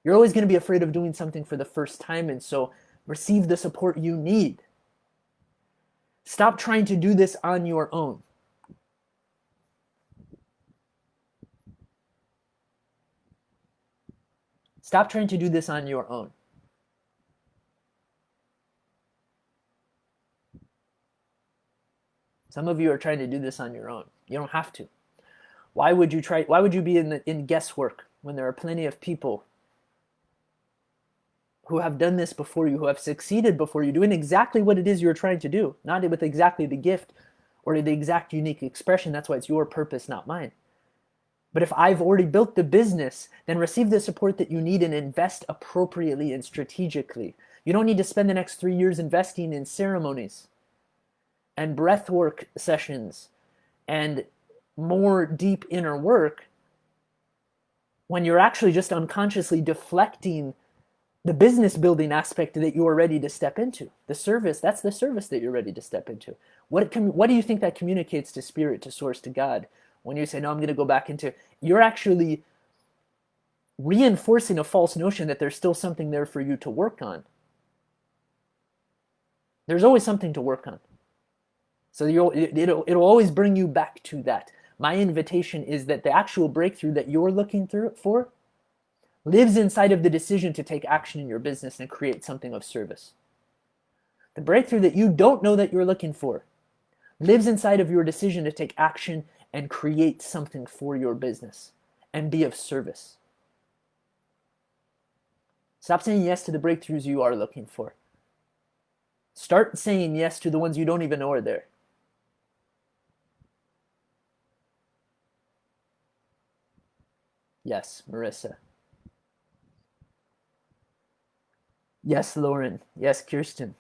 You're always going to be afraid of doing something for the first time, and so receive the support you need. Stop trying to do this on your own. Stop trying to do this on your own. Some of you are trying to do this on your own. You don't have to. Why would you be in guesswork when there are plenty of people who have done this before you, who have succeeded before you, doing exactly what it is you're trying to do, not with exactly the gift or the exact unique expression. That's why it's your purpose, not mine. But if I've already built the business, then receive the support that you need and invest appropriately and strategically. You don't need to spend the next 3 years investing in ceremonies and breathwork sessions and more deep inner work when you're actually just unconsciously deflecting the business building aspect that you are ready to step into. The service, that's the service that you're ready to step into. What do you think that communicates to spirit, to source, to God? When you say, no, I'm going to go back into, you're actually reinforcing a false notion that there's still something there for you to work on. There's always something to work on. So it'll always bring you back to that. My invitation is that the actual breakthrough that you're looking for lives inside of the decision to take action in your business and create something of service. The breakthrough that you don't know that you're looking for lives inside of your decision to take action and create something for your business and be of service. Stop saying yes to the breakthroughs you are looking for. Start saying yes to the ones you don't even know are there. Yes, Marissa. Yes, Lauren. Yes, Kirsten.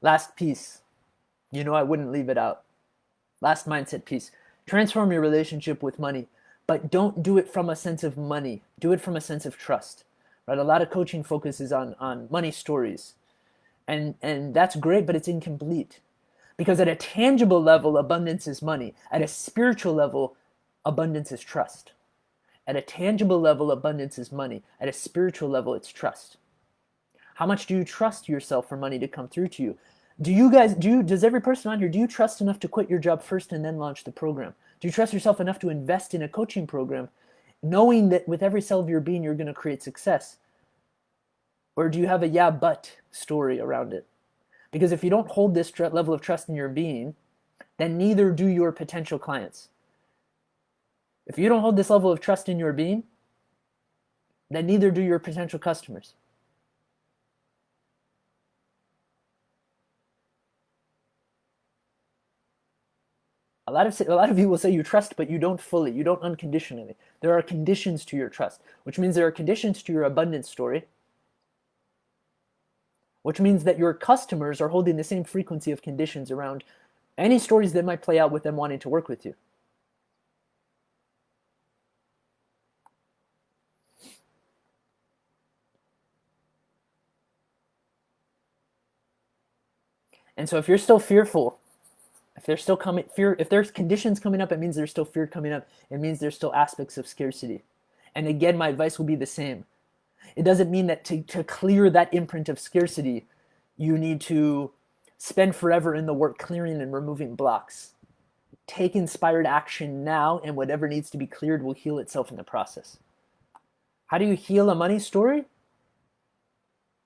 Last piece. You know I wouldn't leave it out. Last mindset piece. Transform your relationship with money, but don't do it from a sense of money. Do it from a sense of trust. Right? A lot of coaching focuses on money stories. And that's great, but it's incomplete. Because at a tangible level, abundance is money. At a spiritual level, abundance is trust. At a tangible level, abundance is money. At a spiritual level, it's trust. How much do you trust yourself for money to come through to you? Does every person on here, do you trust enough to quit your job first and then launch the program? Do you trust yourself enough to invest in a coaching program, knowing that with every cell of your being, you're going to create success? Or do you have a yeah, but story around it? Because if you don't hold this level of trust in your being, then neither do your potential clients. If you don't hold this level of trust in your being, then neither do your potential customers. A lot of you will say you trust, but you don't fully, you don't unconditionally. There are conditions to your trust, which means there are conditions to your abundance story, which means that your customers are holding the same frequency of conditions around any stories that might play out with them wanting to work with you. And so if you're still fearful, if there's still if there's conditions coming up, it means there's still fear coming up. It means there's still aspects of scarcity. And again, my advice will be the same. It doesn't mean that to clear that imprint of scarcity, you need to spend forever in the work clearing and removing blocks. Take inspired action now, and whatever needs to be cleared will heal itself in the process. How do you heal a money story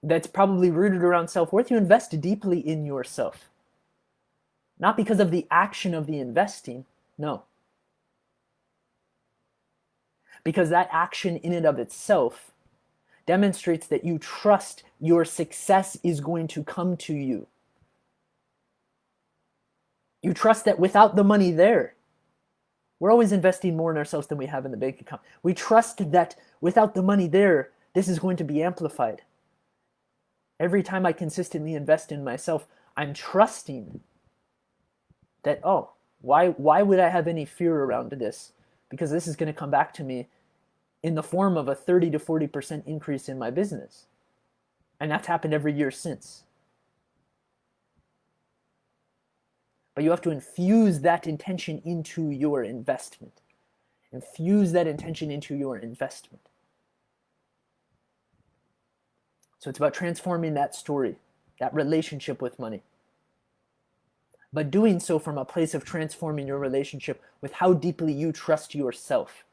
that's probably rooted around self-worth? You invest deeply in yourself. Not because of the action of the investing, no. Because that action in and of itself demonstrates that you trust your success is going to come to you. You trust that without the money there, we're always investing more in ourselves than we have in the bank account. We trust that without the money there, this is going to be amplified. Every time I consistently invest in myself, I'm trusting that, oh, why would I have any fear around this? Because this is going to come back to me in the form of a 30 to 40% increase in my business. And that's happened every year since. But you have to infuse that intention into your investment. Infuse that intention into your investment. So it's about transforming that story, that relationship with money. But doing so from a place of transforming your relationship with how deeply you trust yourself.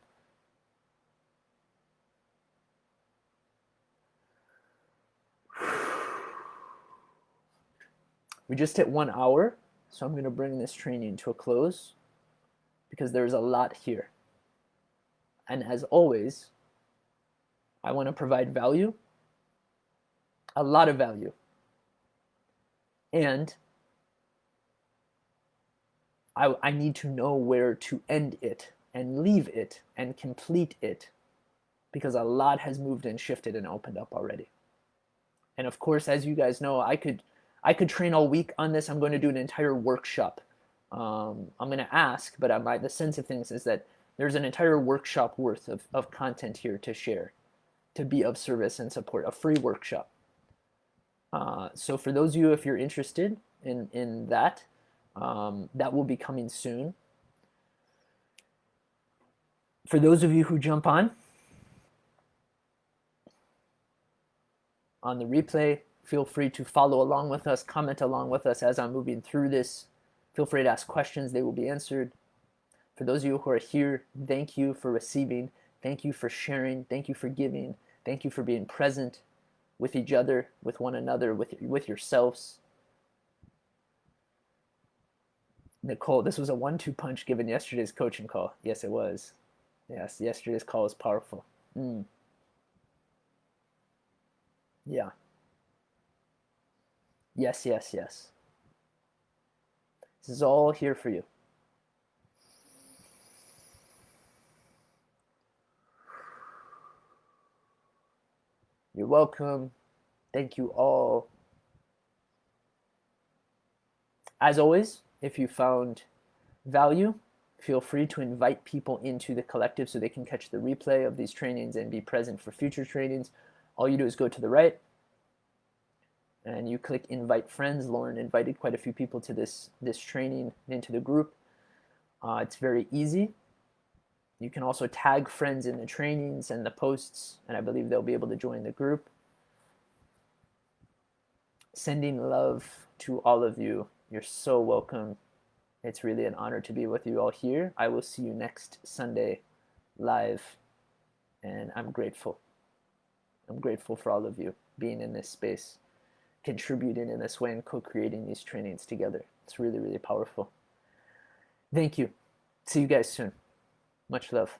We just hit 1 hour, so I'm going to bring this training to a close because there's a lot here. And as always, I want to provide value, a lot of value. And I need to know where to end it and leave it and complete it, because a lot has moved and shifted and opened up already. And of course, as you guys know, I could train all week on this. I'm going to do an entire workshop. I'm going to ask, but the sense of things is that there's an entire workshop worth of content here to share, to be of service and support, a free workshop. So for those of you, if you're interested in that, that will be coming soon. For those of you who jump on the replay, feel free to follow along with us, comment along with us as I'm moving through this. Feel free to ask questions, they will be answered. For those of you who are here, thank you for receiving, thank you for sharing, thank you for giving, thank you for being present with each other, with one another, with yourselves. Nicole, this was a 1-2 punch given yesterday's coaching call. Yes, it was. Yes, yesterday's call was powerful. Yeah. Yes, yes, yes. This is all here for you. You're welcome. Thank you all. As always, if you found value, feel free to invite people into the collective so they can catch the replay of these trainings and be present for future trainings. All you do is go to the right and you click invite friends. Lauren invited quite a few people to this training into the group. It's very easy. You can also tag friends in the trainings and the posts, and I believe they'll be able to join the group. Sending love to all of you. You're so welcome. It's really an honor to be with you all here. I will see you next Sunday live, and I'm grateful. I'm grateful for all of you being in this space, contributing in this way, and co-creating these trainings together. It's really, really powerful. Thank you. See you guys soon. Much love.